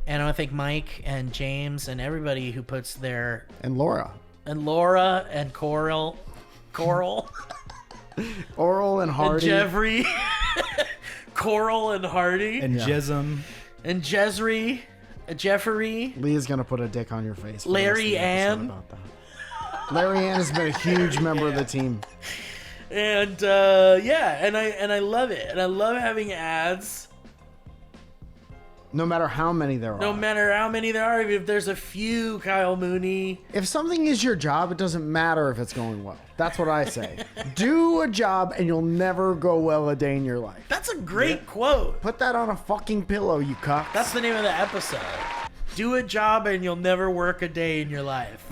and I want to thank Mike and James and everybody who puts their And Laura. and Laura and Coral, Oral and and Hardy. Jeffrey, Coral and Hardy, And Jism. and Jezri, Jeffrey. Leah's gonna put a dick on your face. for the Larry rest of the episode Ann. about that. Larry Ann has been a huge member of the team. And yeah, and I love it, and I love having ads. No matter how many there are. No matter how many there are, even if there's a few, Kyle Mooney. If something is your job, it doesn't matter if it's going well. That's what I say. Do a job and you'll never go well a day in your life. That's a great quote. Put that on a fucking pillow, you cuck. That's the name of the episode. Do a job and you'll never work a day in your life.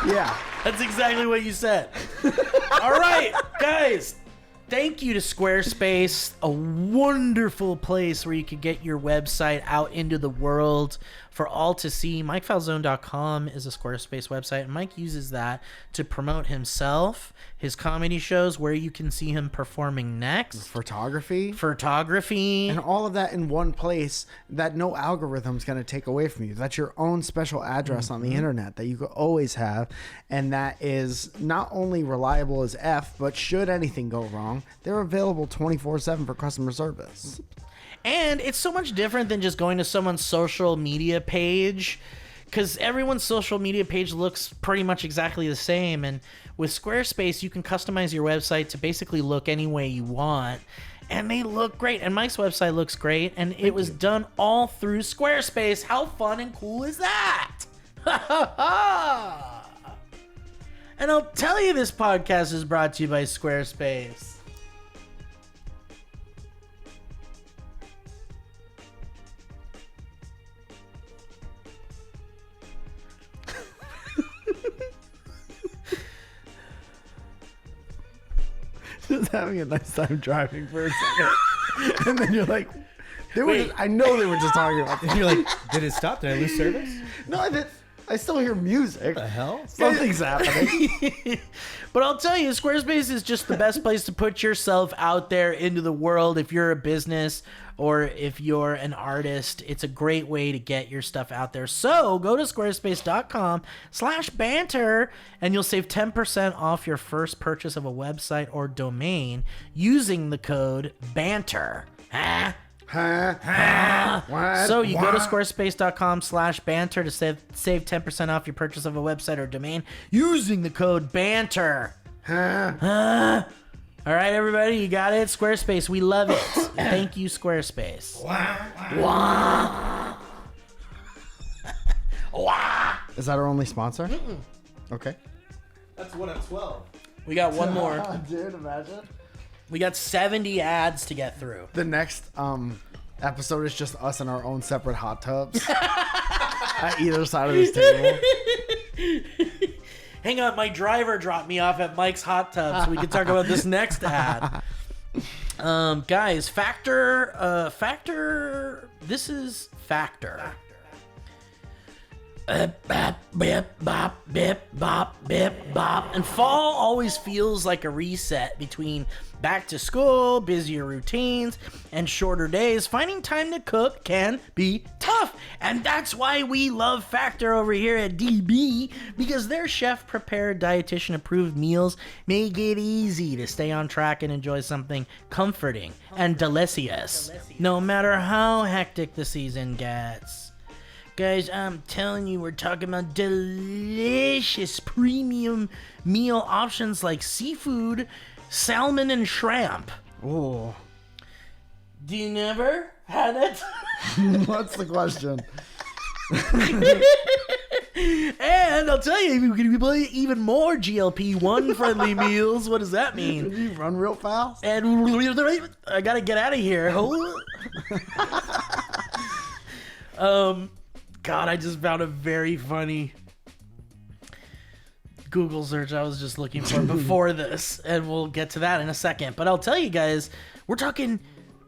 Yeah. That's exactly what you said. All right, guys. Thank you to Squarespace, a wonderful place where you can get your website out into the world for all to see. MikeFalzone.com is a Squarespace website, and Mike uses that to promote himself, his comedy shows, where you can see him performing next, Photography. photography. And all of that in one place that no algorithm's going to take away from you. That's your own special address on the internet that you could always have. And that is not only reliable as F, but should anything go wrong, they're available 24/7 for customer service. And it's so much different than just going to someone's social media page, because everyone's social media page looks pretty much exactly the same. And with Squarespace, you can customize your website to basically look any way you want. And they look great. And Mike's website looks great. And it was done all through Squarespace. How fun and cool is that? Ha ha ha! And I'll tell you, this podcast is brought to you by Squarespace. Just having a nice time driving for a second. And then you're like, I know they were just talking about this. And you're like, did it stop? Did I lose service? No, I still hear music. What the hell? Something's happening. But I'll tell you, Squarespace is just the best place to put yourself out there into the world. If you're a business or if you're an artist, it's a great way to get your stuff out there. So go to squarespace.com/banter and you'll save 10% off your first purchase of a website or domain using the code BANTER. Huh? What? So you go to squarespace.com/banter to save 10% off your purchase of a website or domain using the code BANTER. All right, everybody, you got it? Squarespace, we love it. Thank you, Squarespace. Is that our only sponsor? Okay. That's 1 of 12. We got one more. Dude, imagine. We got 70 ads to get through. The next episode is just us in our own separate hot tubs at either side of this table. Hang on, my driver dropped me off at Mike's Hot Tub so we can talk about this next ad. Guys, Factor, this is Factor. Bop, bip, bop, bip, bop, bip, bop. And fall always feels like a reset between back to school, busier routines, and shorter days. Finding time to cook can be tough. And that's why we love Factor over here at DB, because their chef-prepared, dietitian-approved meals make it easy to stay on track and enjoy something comforting and delicious, no matter how hectic the season gets. Guys, I'm telling you, we're talking about delicious premium meal options like seafood, salmon, and shrimp. Ooh. Do you never had it? What's the question? And I'll tell you, if you can play even more GLP-1 friendly meals, what does that mean? Did you run real fast? And I gotta get out of here. God, I just found a very funny Google search I was just looking for before this, and we'll get to that in a second. But I'll tell you guys, we're talking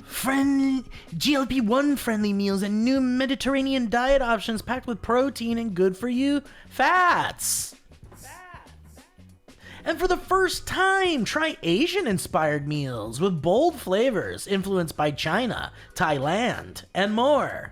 GLP-1 friendly meals and new Mediterranean diet options packed with protein and good for you fats. And for the first time, try Asian-inspired meals with bold flavors influenced by China, Thailand, and more.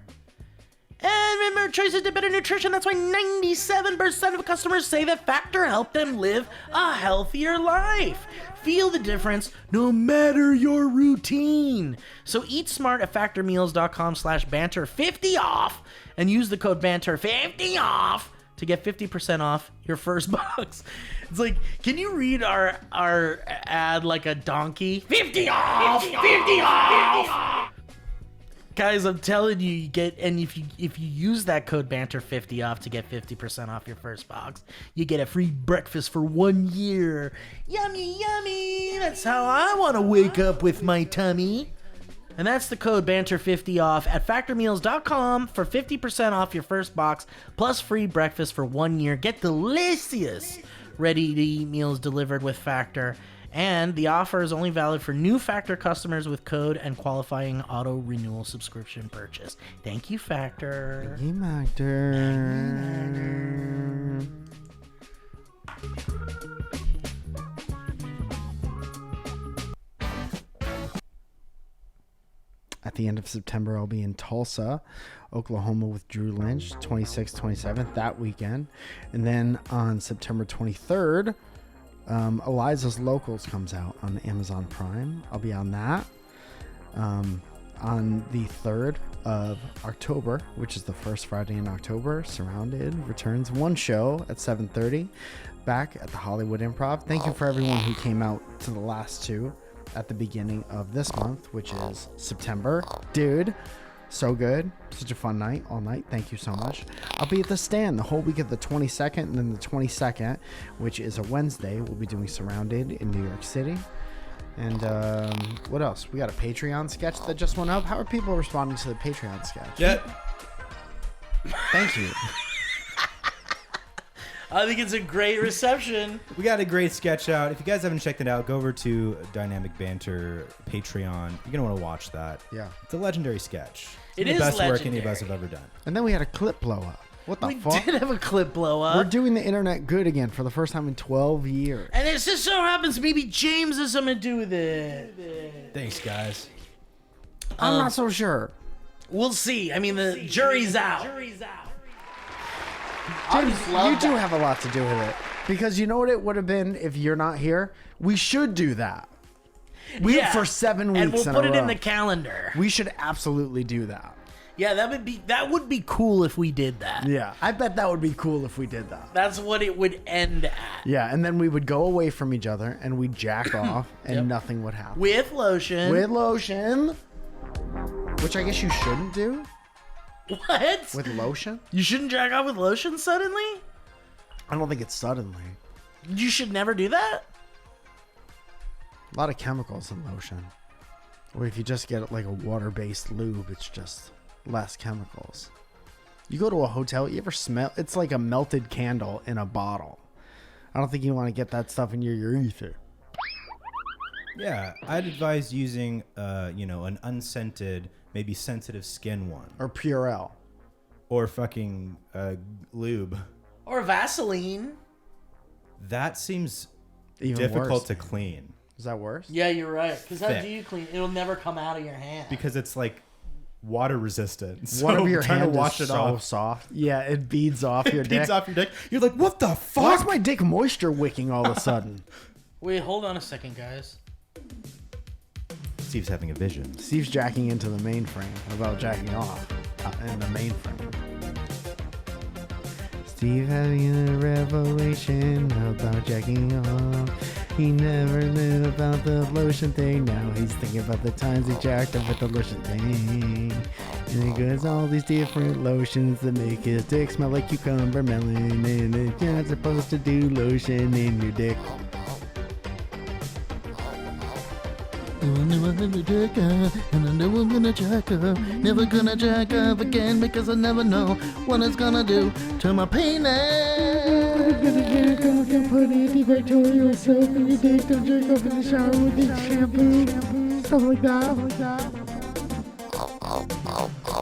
And remember, choices to better nutrition. That's why 97% of customers say that Factor helped them live a healthier life. Feel the difference no matter your routine. So eat smart at factormeals.com/banter 50 off and use the code banter 50 off to get 50% off your first box. It's like, can you read our ad like a donkey? 50 off! 50 off! Guys, I'm telling you, you get, and if you use that code BANTER50 off to get 50% off your first box, you get a free breakfast for 1 year. Yummy, yummy. That's how I want to wake up with my tummy. And that's the code BANTER50 off at factormeals.com for 50% off your first box plus free breakfast for 1 year. Get delicious ready-to-eat meals delivered with Factor. And the offer is only valid for new Factor customers with code and qualifying auto renewal subscription purchase. Thank you, Factor. Hey, Factor. At the end of September, I'll be in Tulsa, Oklahoma with Drew Lynch, 26th, 27th, that weekend. And then on September 23rd, Eliza's Locals comes out on Amazon Prime. I'll be on that. On the 3rd, of October, which is the first Friday in October, Surrounded returns one show at 7:30 back at the Hollywood Improv. Thank you for everyone who came out to the last two at the beginning of this month, which is September. Dude, so good. Such a fun night all night. Thank you so much. I'll be at the Stand the whole week of the 22nd, and then the 22nd, which is a Wednesday, we'll be doing Surrounded in New York City. And what else? We got a Patreon sketch that just went up. How are people responding to the Patreon sketch? Thank you. I think it's a great reception. We got a great sketch out. If you guys haven't checked it out, go over to Dynamic Banter Patreon. You're going to want to watch that. Yeah. It's a legendary sketch. It the is best work any of legendary. us have ever done. And then we had a clip blow up. What the We fuck? did have a clip blow up. We're doing the internet good again for the first time in 12 years. And it just so happens maybe James has something to do with it. Thanks, guys. I'm not so sure. We'll see. I mean, the jury's out. James, you do have a lot to do with it. Because you know what it would have been if you're not here? We should do that. For 7 weeks and we'll in put a it in row. the calendar. We should absolutely do that. Yeah, that would be cool if we did that. Yeah, I bet that would be cool if we did that. That's what it would end at. Yeah, and then we would go away from each other and we'd jack off and Yep. nothing would happen. With lotion. With lotion. Which I guess you shouldn't do. What? With lotion? You shouldn't jack off with lotion suddenly? I don't think it's suddenly. You should never do that? A lot of chemicals in lotion. Or if you just get like a water-based lube, it's just less chemicals. You go to a hotel, you ever smell? It's like a melted candle in a bottle. I don't think you want to get that stuff in your urethra. Yeah, I'd advise using, an unscented, maybe sensitive skin one. Or Purell. Or fucking lube. Or Vaseline. That seems Even difficult worse. to clean. Is that worse? Yeah, you're right. Because how Thick. do you clean? It'll never come out of your hand. Because it's like water resistant. So One of your trying hands to wash is it so off. soft. Yeah, it beads off your It dick. beads off your dick. You're like, what the fuck? Why is my dick moisture wicking all of a sudden? Wait, hold on a second, guys. Steve's having a vision. Steve's jacking into the mainframe about jacking off in the mainframe. Steve having a revelation about jacking off. He never knew about the lotion thing. Now he's thinking about the times he jacked up with the lotion thing. And he goes all these different lotions that make his dick smell like cucumber melon. And you're not supposed to do lotion in your dick. Never gonna jack up, and I know I'm gonna jack up. Never gonna jack up again because I never know what it's gonna do to my penis. Don't put antibacterial soap in your dick. Don't jerk off in the shower with dick shampoo. Stuff like that.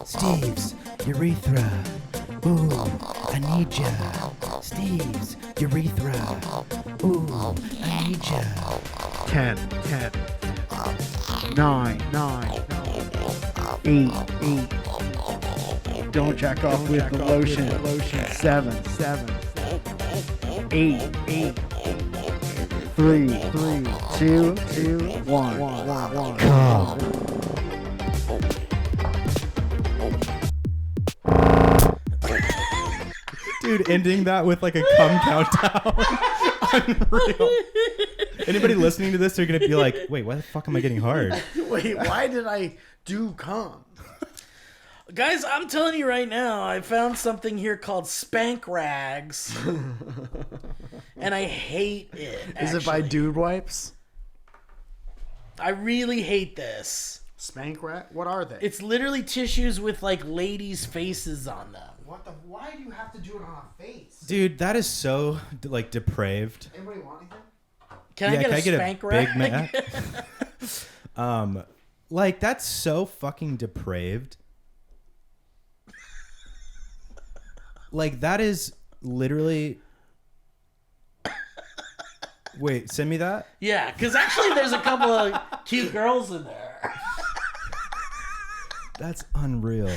Steve's urethra. Ooh, I need ya. Steve's urethra. Ooh, I need ya. 10, 9, 8. Don't jack off with the lotion. 7, 8, 3, 2, 1. Dude, ending that with like a cum countdown. Unreal. Anybody listening to this, they're going to be like, wait, why the fuck am I getting hard? Wait, why did I do cum? Guys, I'm telling you right now, I found something here called Spank Rags. And I hate it. Is it by actually. Dude Wipes? I really hate this. Spank Rat? What are they? It's literally tissues with like ladies' faces on them. What the? Why do you have to do it on a face? Dude, that is so like depraved. Anybody want anything? Can I get a spank rag? Big Mac? Like that's so fucking depraved. Like that is literally. Wait, send me that. Yeah, because actually there's a couple of cute girls in there. That's unreal.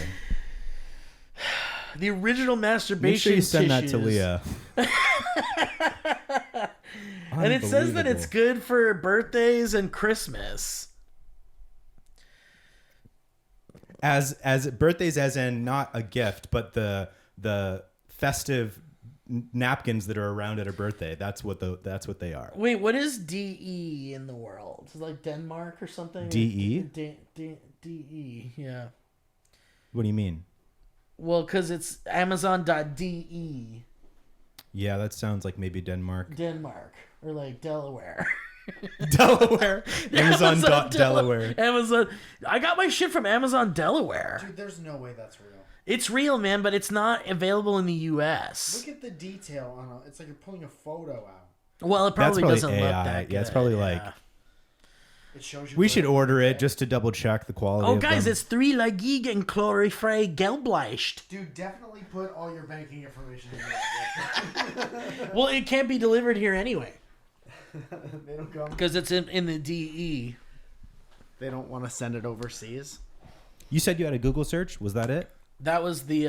The original masturbation Make sure you send that to tissues. Leah. And it says that it's Unbelievable. good for birthdays and Christmas. as birthdays, as in not a gift, but the festive napkins that are around at a birthday. That's what they are. Wait, what is DE in the world? Is it like Denmark or something? DE? DE, yeah. What do you mean? Well, because it's Amazon.de. Yeah, that sounds like maybe Denmark. Or like Delaware. Delaware. Amazon.Delaware. Amazon. I got my shit from Amazon Delaware. Dude, there's no way that's real. It's real, man, but it's not available in the U.S. Look at the detail on it. It's like you're pulling a photo out. Well, it probably doesn't AI. look that good. Yeah, it's probably like... It shows you. We should order it just to double check the quality. Oh, of guys, them. it's 3 lagig and chlorifrei gelbleicht. Dude, definitely put all your banking information in there. Well, it can't be delivered here anyway. They don't come. Because it's in the DE. They don't want to send it overseas. You said you had a Google search. Was that it? That was the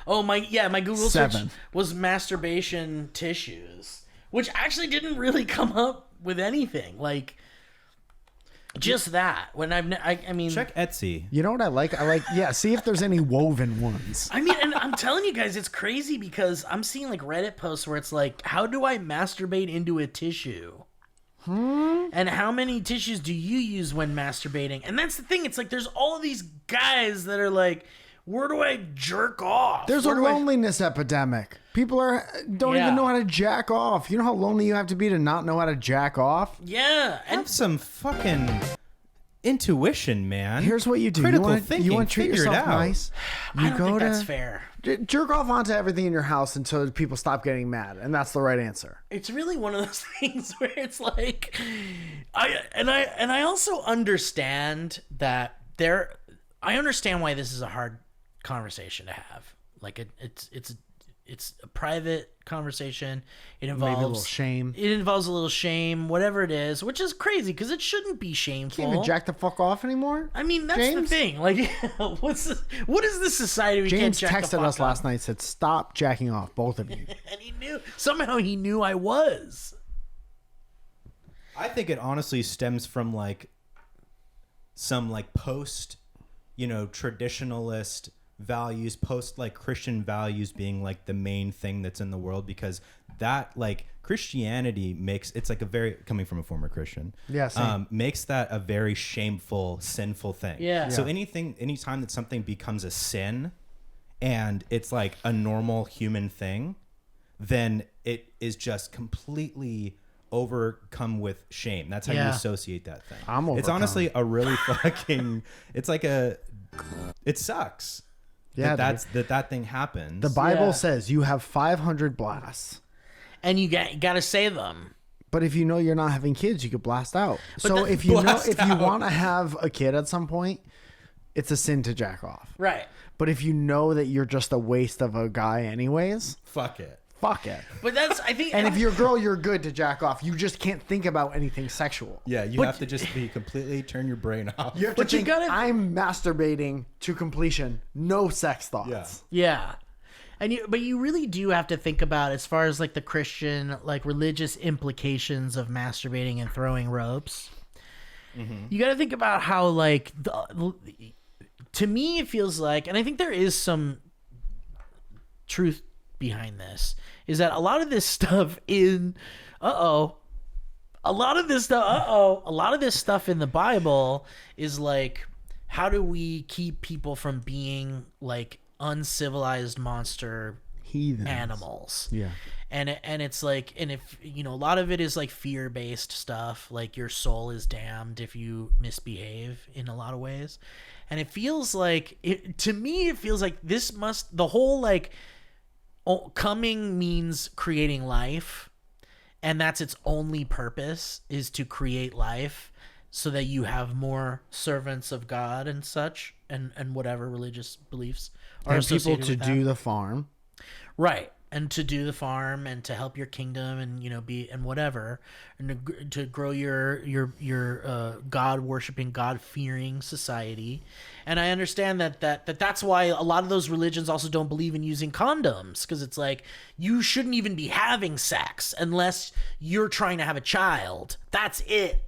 my Google search 7. was masturbation tissues, which actually didn't really come up with anything. Like just that. When I mean Check Etsy. You know what I like? See if there's any woven ones. I mean, and I'm telling you guys, it's crazy because I'm seeing like Reddit posts where it's like, how do I masturbate into a tissue? And how many tissues do you use when masturbating? And that's the thing. It's like there's all of these guys that are like, where do I jerk off? There's a Where do I- loneliness epidemic. People don't Yeah. even know how to jack off. You know how lonely you have to be to not know how to jack off? Yeah, and Have some fucking intuition, man. Here's what you do. Critical thinking. You want to treat Figure it yourself out. nice. I You don't go think to that's fair. jerk off onto everything in your house until people stop getting mad, and that's the right answer. It's really one of those things where it's like, I also understand that I understand why this is a hard conversation to have. Like it's a private conversation. It involves Maybe a little shame. It involves a little shame, whatever it is, which is crazy because it shouldn't be shameful. Can't even jack the fuck off anymore. I mean, that's James? the thing. Like, what is this society we James can't jack the texted fuck us off? last night. Said, "Stop jacking off, both of you." And he knew. Somehow he knew I was. I think it honestly stems from like some like post, traditionalist values, post like Christian values being like the main thing that's in the world, because that like Christianity makes it's like a very coming from a former Christian. Yeah, same. Makes that a very shameful, sinful thing. Yeah. So anytime that something becomes a sin and it's like a normal human thing, then it is just completely overcome with shame. That's how you Yeah. associate that thing. I'm It's overcome. honestly a really fucking. It sucks. Yeah, that thing happens. The Bible Yeah. says you have 500 blasts. And you got to say them. But if you know you're not having kids, you could blast out. So that- if you Blast out. want to have a kid at some point, it's a sin to jack off. Right. But if you know that you're just a waste of a guy anyways, Fuck it. fuck it. But that's, I think. And if you're a girl, you're good to jack off. You just can't think about anything sexual. Yeah, you have to just be completely turn your brain off. You have to But you think, gotta- I'm masturbating to completion. No sex thoughts. Yeah. But you really do have to think about, as far as like the Christian, like religious implications of masturbating and throwing ropes. You got to think about how, like, to me, it feels like, and I think there is some truth behind this, is that a lot of this stuff a lot of this stuff in the Bible is like, how do we keep people from being like uncivilized monster Heathens. animals? Yeah. And it's like, and if a lot of it is like fear-based stuff, like your soul is damned if you misbehave in a lot of ways. And it feels like to me it feels like the whole like coming means creating life, and that's its only purpose, is to create life so that you have more servants of God and such, and whatever religious beliefs are And people associated to with that. do the farm. Right. And to do the farm and to help your kingdom and be and whatever, and to grow your God worshiping, God fearing society. And I understand that's why a lot of those religions also don't believe in using condoms, because it's like, you shouldn't even be having sex unless you're trying to have a child. That's it.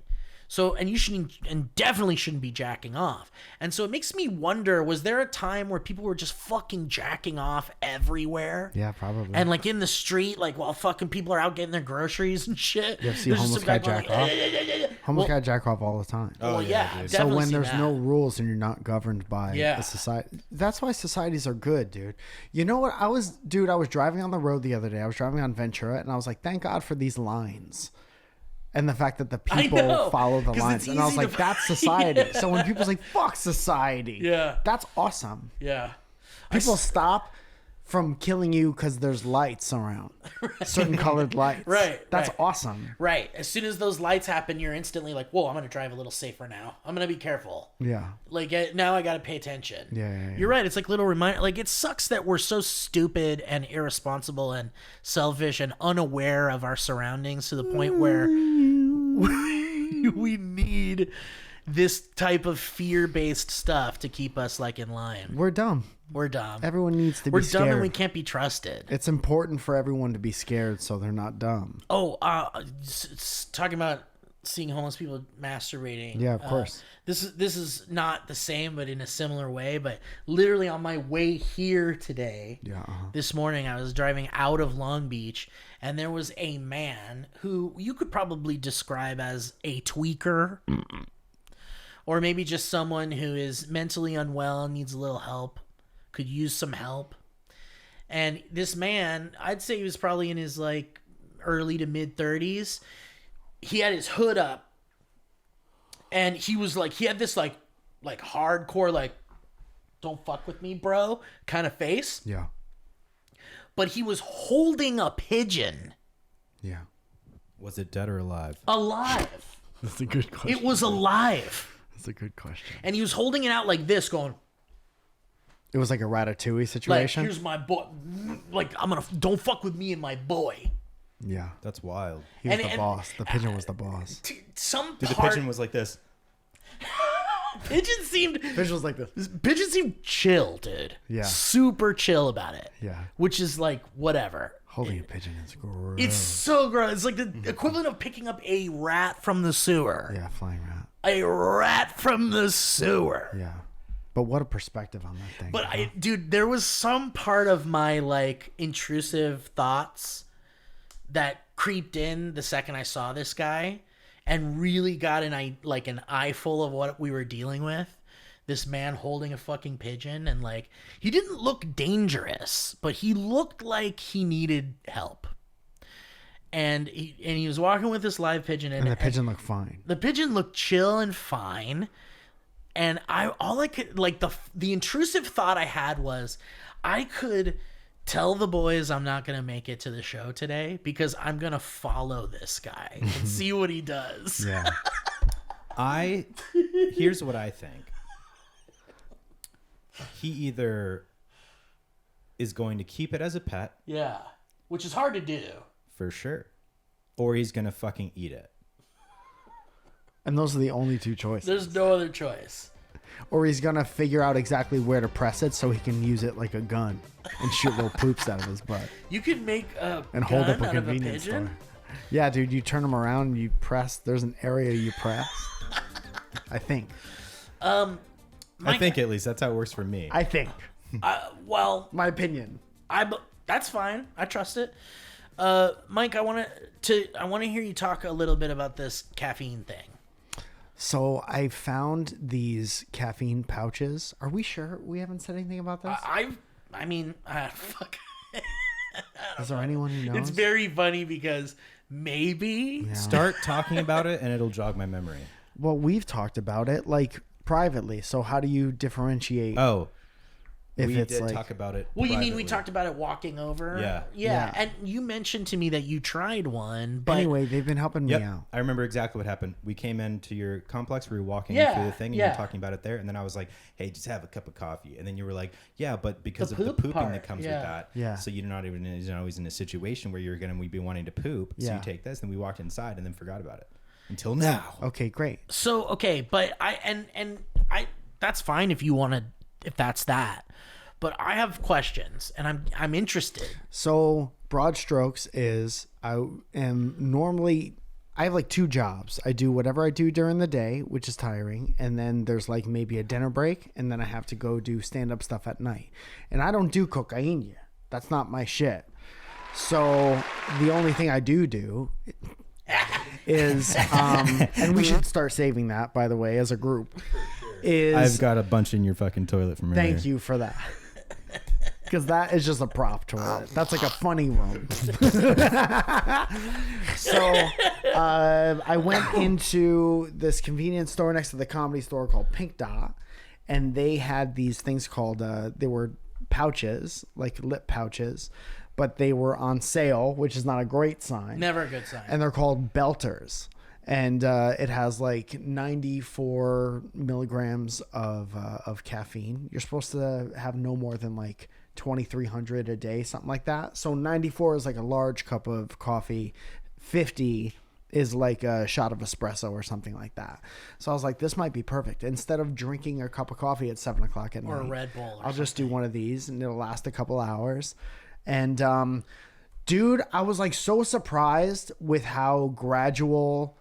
So, and you shouldn't, and definitely shouldn't be jacking off. And so it makes me wonder, was there a time where people were just fucking jacking off everywhere? Yeah, probably. And like in the street, like while fucking people are out getting their groceries and shit. You ever see there's homeless just some guy going jack off? Homeless Well- guy jack off all the time. Well, yeah, dude. I've So definitely when seen there's that. no rules and you're not governed by Yeah. a society, that's why societies are good, dude. You know what? I was driving on the road the other day. I was driving on Ventura, and I was like, thank God for these lines. And the fact that the I people know, follow the 'cause lines. it's And I was easy like, to- that's society. Yeah. So when people say, fuck society, Yeah. that's awesome. Yeah. People stop from killing you because there's lights around. Certain colored lights. Right, That's right. awesome. Right. As soon as those lights happen, you're instantly like, whoa, I'm going to drive a little safer now. I'm going to be careful. Yeah. Like now I got to pay attention. Yeah. You're right. It's like little reminder. Like it sucks that we're so stupid and irresponsible and selfish and unaware of our surroundings to the point where we need this type of fear-based stuff to keep us like in line. We're dumb. We're dumb. Everyone needs to We're be dumb scared. and we can't be trusted. It's important for everyone to be scared so they're not dumb. Oh, talking about seeing homeless people masturbating. Yeah, of course. This is not the same, but in a similar way. But literally on my way here today, this morning, I was driving out of Long Beach, and there was a man who you could probably describe as a tweaker, or maybe just someone who is mentally unwell, needs a little help, could use some help. And this man, I'd say he was probably in his like early to mid 30s. He had his hood up, and he was like, he had this like hardcore, like, don't fuck with me, bro, kind of face. Yeah. But he was holding a pigeon Yeah. Was it dead or alive? alive. That's a good question. It was alive. That's a good question. And he was holding it out like this, going, It was like a Ratatouille like, situation. here's my boy. Like, don't fuck with me and my boy. Yeah. That's wild. He was And- the and- boss. The pigeon was the boss. Some Dude, the part, pigeon was like this. pigeon seemed Pigeon was like this. Pigeon seemed chill, dude. Yeah. Super chill about it. Yeah. Which is like, whatever. Holding a pigeon is gross. It's so gross. It's like the equivalent of picking up a rat from the sewer. Yeah, flying rat. A rat from the sewer. Yeah. But what a perspective on that thing. But dude, there was some part of my like intrusive thoughts that creeped in the second I saw this guy and really got an eyeful of what we were dealing with. This man holding a fucking pigeon, and like, he didn't look dangerous, but he looked like he needed help. And he was walking with this live pigeon, and the pigeon looked fine. the pigeon looked chill and fine. And the intrusive thought I had was, I could tell the boys I'm not going to make it to the show today because I'm going to follow this guy and see what he does. Yeah. Here's what I think. He either is going to keep it as a pet, Yeah. Which is hard to do. for sure, or he's going to fucking eat it. And those are the only two choices. There's no other choice. Or he's going to figure out exactly where to press it so he can use it like a gun and shoot little poops out of his butt. You could make a And gun hold up a out of a convenience pigeon. store. Yeah, dude, you turn them around and you press. There's an area you press. I think. I think at least that's how it works for me. I think. Well, My opinion. that's fine. I trust it. Mike, I want to hear you talk a little bit about this caffeine thing. So I found these caffeine pouches. Are we sure we haven't said anything about this? Fuck. Is there anyone who knows? It's very funny because maybe. Start talking about it and it'll jog my memory. Well, we've talked about it like privately. So how do you differentiate Oh, if we it's did like talk about it. Well, you mean we privately. talked about it walking over? Yeah. Yeah. And you mentioned to me that you tried one, but anyway, they've been helping me Yep, out. I remember exactly what happened. We came into your complex. We were walking Yeah, through the thing, and you yeah. were talking about it there. And then I was like, "Hey, just have a cup of coffee." And then you were like, "Yeah, but because The of the poop pooping part, that comes yeah. with that, Yeah. So you're not even always in a situation where you're gonna be wanting to poop. So Yeah. you take this." And we walked inside, and then forgot about it until now. Okay, great. so okay, but I that's fine if you want to, if that's that. But I have questions, and I'm interested. So broad strokes is I am normally I have like 2 jobs. I do whatever I do during the day, which is tiring, and then there's like maybe a dinner break, and then I have to go do stand-up stuff at night. And I don't do cocaine yet. That's not my shit. So the only thing I do is, and we should start saving that, by the way, as a group. I've got a bunch in your fucking toilet from earlier. Thank you for that. Because that is just a prop toilet. That's like a funny room. So I went into this convenience store next to the Comedy Store called Pink Dot, and they had these things called, they were pouches, like lip pouches, but they were on sale, which is not a great sign. Never a good sign. And they're called Belters. And it has like 94 milligrams of caffeine. You're supposed to have no more than like 2,300 a day, something like that. So 94 is like a large cup of coffee. 50 is like a shot of espresso or something like that. So I was like, this might be perfect. Instead of drinking a cup of coffee at 7 o'clock at night, or a Red Bull. I'll just do one of these and it'll last a couple hours. And dude, I was like so surprised with how gradual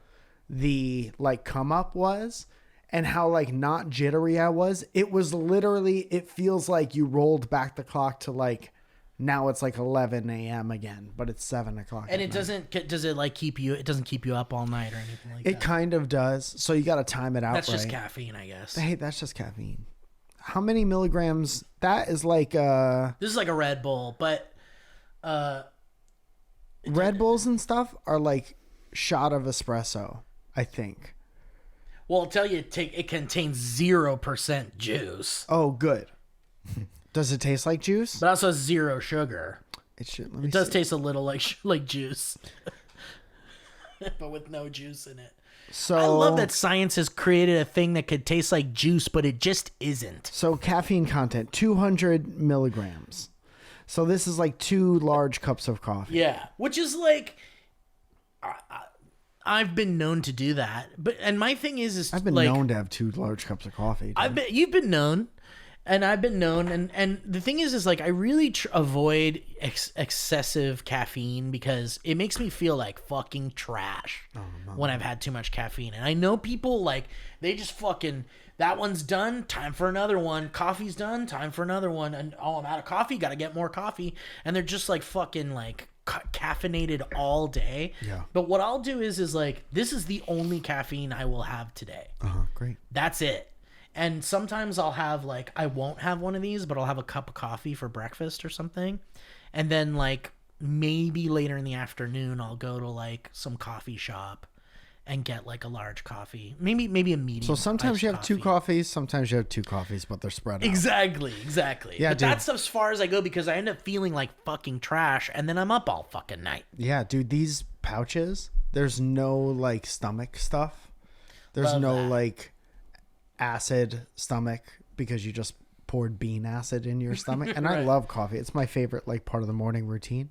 the like come up was and how like not jittery I was. It was literally, it feels like you rolled back the clock to like, now it's like 11 a.m. again, but it's 7 o'clock. And it doesn't, does it like keep you, it doesn't keep you up all night or anything like that? It kind of does. So you got to time it out. That's just right. caffeine, I guess. Hey, that's just caffeine. How many milligrams? That is like This is like a Red Bull, but Red Bulls and stuff are like shot of espresso, I think. well, I'll tell you, it contains 0% juice, Oh, good. Does it taste like juice? but also has 0 sugar. It should. Let me It does see. taste a little like juice, but with no juice in it. So I love that science has created a thing that could taste like juice, but it just isn't. So caffeine content, 200 milligrams. So this is like 2 large cups of coffee. Yeah, which is like, I've been known to do that, and my thing is I've been like, known to have 2 large cups of coffee. dude. you've been known, and I've been known, and the thing is like I really avoid excessive caffeine because it makes me feel like fucking trash when I've had too much caffeine. And I know people like they just fucking, that one's done, time for another one. Coffee's done, time for another one. And oh, I'm out of coffee, gotta get more coffee. And they're just like fucking like caffeinated all day. Yeah. But what I'll do is like, this is the only caffeine I will have today. Great. That's it. And sometimes I'll have like, I won't have one of these, but I'll have a cup of coffee for breakfast or something. And then like maybe later in the afternoon, I'll go to like some coffee shop and get like a large coffee, maybe a medium. So sometimes iced you have 2 coffee. coffees, sometimes you have 2 coffees, but they're spread out. Exactly. Yeah, But dude. that's as far as I go because I end up feeling like fucking trash, and then I'm up all fucking night. Yeah, dude, these pouches, there's no like stomach stuff. There's Love no that. like acid stomach because you just poured bean acid in your stomach. And I Right. love coffee. It's my favorite like part of the morning routine.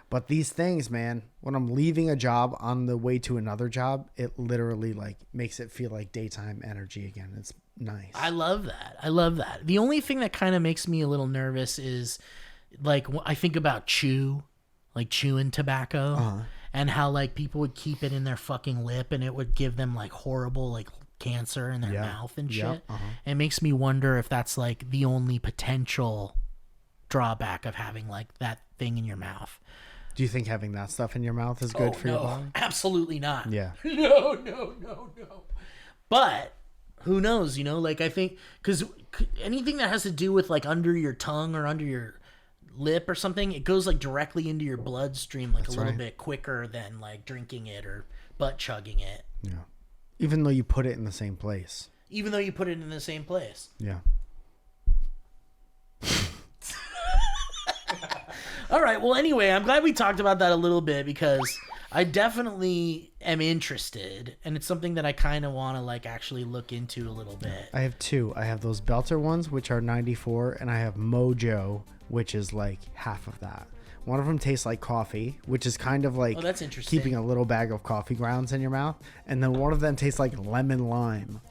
But these things, man, when I'm leaving a job on the way to another job, it literally like makes it feel like daytime energy again. It's nice. I love that. The only thing that kind of makes me a little nervous is like I think about chewing tobacco and how like people would keep it in their fucking lip and it would give them like horrible like cancer in their mouth and shit. It makes me wonder if that's like the only potential drawback of having like that thing in your mouth. Do you think having that stuff in your mouth is good for your body? Absolutely not. Yeah. No. But who knows, like I think because anything that has to do with like under your tongue or under your lip or something, it goes like directly into your bloodstream like a little right. bit quicker than like drinking it or butt chugging it, Yeah. Even though you put it in the same place. even though you put it in the same place. Yeah. All right. Well, anyway, I'm glad we talked about that a little bit because I definitely am interested, and it's something that I kind of want to like actually look into a little bit. I have 2. I have those Belter ones, which are 94, and I have Mojo, which is like half of that. One of them tastes like coffee, which is kind of like Oh, that's interesting. keeping a little bag of coffee grounds in your mouth. And then one of them tastes like lemon lime.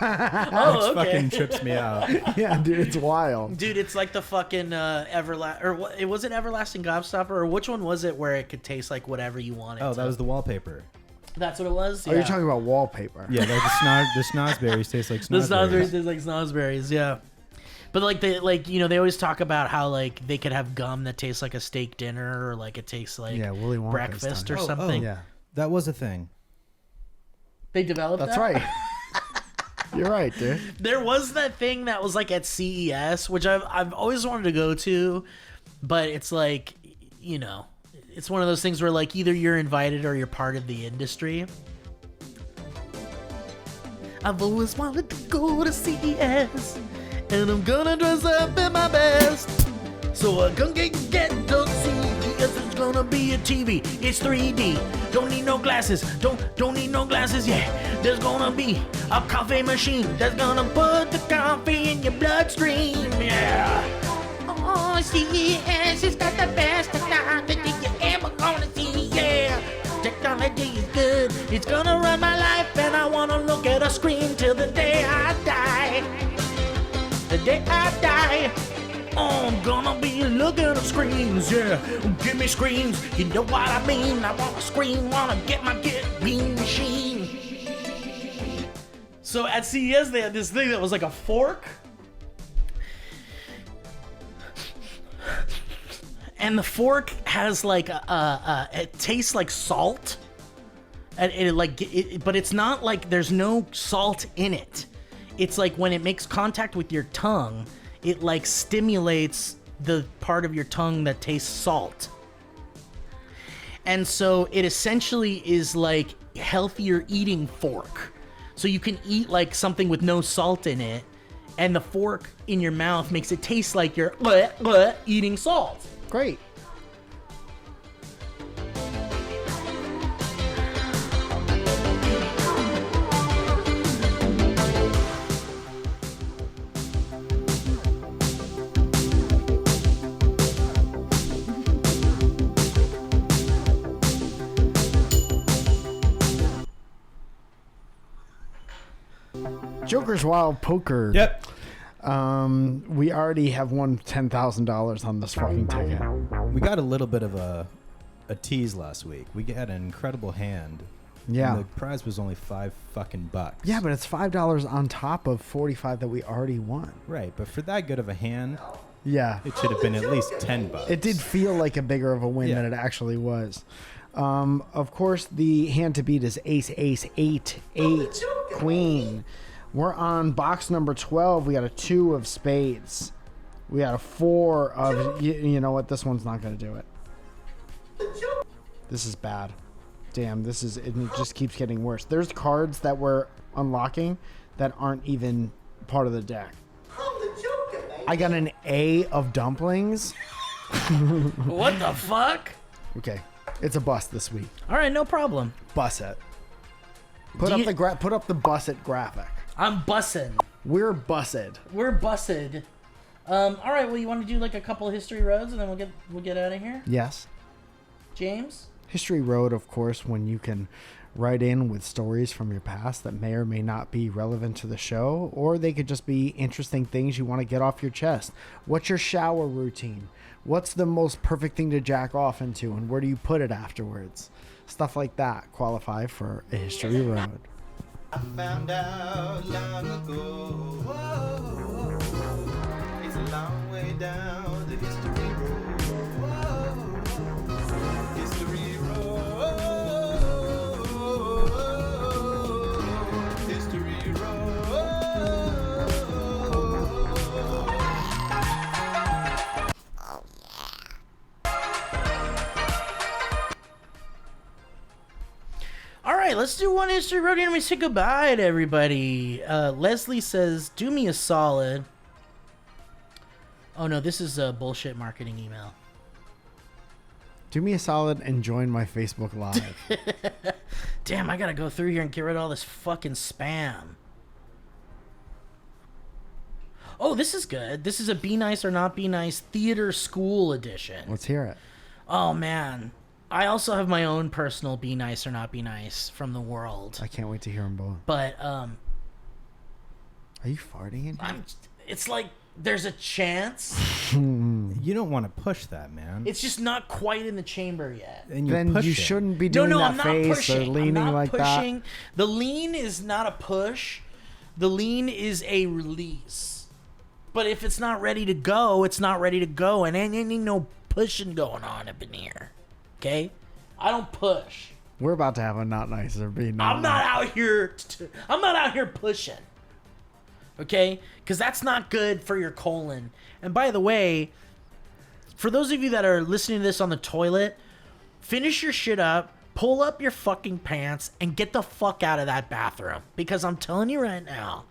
Oh, okay. Fucking trips me out. Yeah, dude, it's wild. Dude, it's like the fucking was it Everlasting Gobstopper, or which one was it where it could taste like whatever you wanted? Oh, that was the wallpaper. That's what it was. Oh, you're talking about wallpaper. Yeah, like the snozberries taste like The snozberries snozberries. taste like snozberries. Yeah. But like they they always talk about how like they could have gum that tastes like a steak dinner or like it tastes like Willy Wonka's breakfast done or it. something. Yeah, That was a thing. They developed that's that? right. You're right, dude. There was that thing that was like at CES, which I've always wanted to go to, but it's like, it's one of those things where like either you're invited or you're part of the industry. I've always wanted to go to CES, and I'm gonna dress up in my best. So I'm gonna get to CES. It's gonna be a TV. It's 3D. Don't need no glasses. Don't need no glasses. Yeah, there's gonna be a coffee machine that's gonna put the coffee in your bloodstream. Yeah. Oh, CES has got the best technology you ever gonna see. Yeah. Technology is good. It's gonna run my life, and I wanna look at a screen till the day I die. The day I die. Oh, I'm gonna be looking at screens, yeah. Give me screens, you know what I mean. I wanna scream, wanna get my bean machine. So at CES, they had this thing that was like a fork. And the fork has like it tastes like salt. And but it's not like there's no salt in it. It's like when it makes contact with your tongue, it like stimulates the part of your tongue that tastes salt. And so it essentially is like healthier eating fork. So you can eat like something with no salt in it, and the fork in your mouth makes it taste like you're eating salt. Great. Joker's Wild Poker. Yep. We already have won $10,000 on this fucking ticket. We got a little bit of a tease last week. We had an incredible hand. Yeah. And the prize was only $5 fucking bucks. Yeah, but it's $5 on top of 45 that we already won. Right, but for that good of a hand, Yeah. it should have been at least $10. It did feel like a bigger of a win than it actually was. Of course, the hand to beat is ace, ace, 8, 8, queen. We're on box number 12. We got a 2 of spades. We got a 4 of... You know what? This one's not going to do it. This is bad. Damn, this is... It just keeps getting worse. There's cards that we're unlocking that aren't even part of the deck. I got an A of dumplings. What the fuck? Okay. It's a bust this week. All right, no problem. Bus it. Put up the bus it graphic. I'm bussin'. We're bussed. We're bussed. All right, well, you want to do like a couple of history roads, and then we'll get out of here. Yes. James. History Road, of course, when you can write in with stories from your past that may or may not be relevant to the show, or they could just be interesting things you want to get off your chest. What's your shower routine? What's the most perfect thing to jack off into, and where do you put it afterwards? Stuff like that qualify for a History Road. I found out long ago. Whoa, it's a long way down the history road. Whoa, history road. History road. All right, let's do one history road and we say goodbye to everybody. Leslie says, do me a solid. Oh no, this is a bullshit marketing email. Do me a solid and join my Facebook Live. Damn, I gotta go through here and get rid of all this fucking spam. Oh, this is good. This is a Be Nice or Not Be Nice theater school edition. Let's hear it. Oh man. I also have my own personal Be Nice or Not Be Nice from the world. I can't wait to hear them both. But Are you farting in here? it's like There's a chance. You don't want to push that, man. It's just not quite in the chamber yet. And Then push you it. shouldn't be doing No, that I'm not face pushing. or leaning I'm not like pushing. that. The lean is not a push. The lean is a release. But if it's not ready to go, it's not ready to go. And ain't no pushing going on up in here. Okay? I don't push. We're about to have a not nicer be not. I'm not out here. I'm not out here pushing. Okay? Because that's not good for your colon. And by the way, for those of you that are listening to this on the toilet, finish your shit up, pull up your fucking pants, and get the fuck out of that bathroom. Because I'm telling you right now,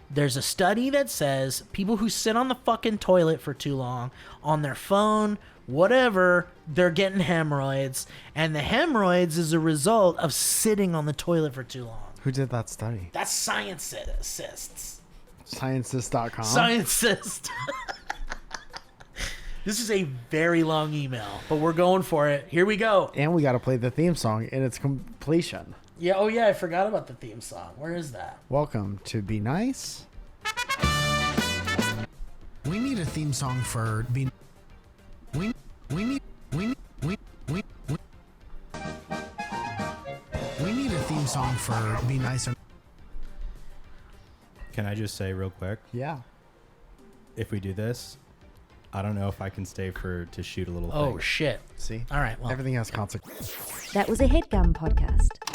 there's a study that says people who sit on the fucking toilet for too long, on their phone, whatever, they're getting hemorrhoids. And the hemorrhoids is a result of sitting on the toilet for too long. Who did that study? That's scientists. Scientist.com. Scientist. This is a very long email, but we're going for it. Here we go. And we got to play the theme song in its completion. Yeah, oh yeah, I forgot about the theme song. Where is that? Welcome to Be Nice. We need a theme song for Be. We need a theme song for Be Nice. Can I just say real quick? Yeah. If we do this, I don't know if I can stay to shoot a little Oh thing. shit. See? All right, well. Everything has consequences. That was a headgum podcast.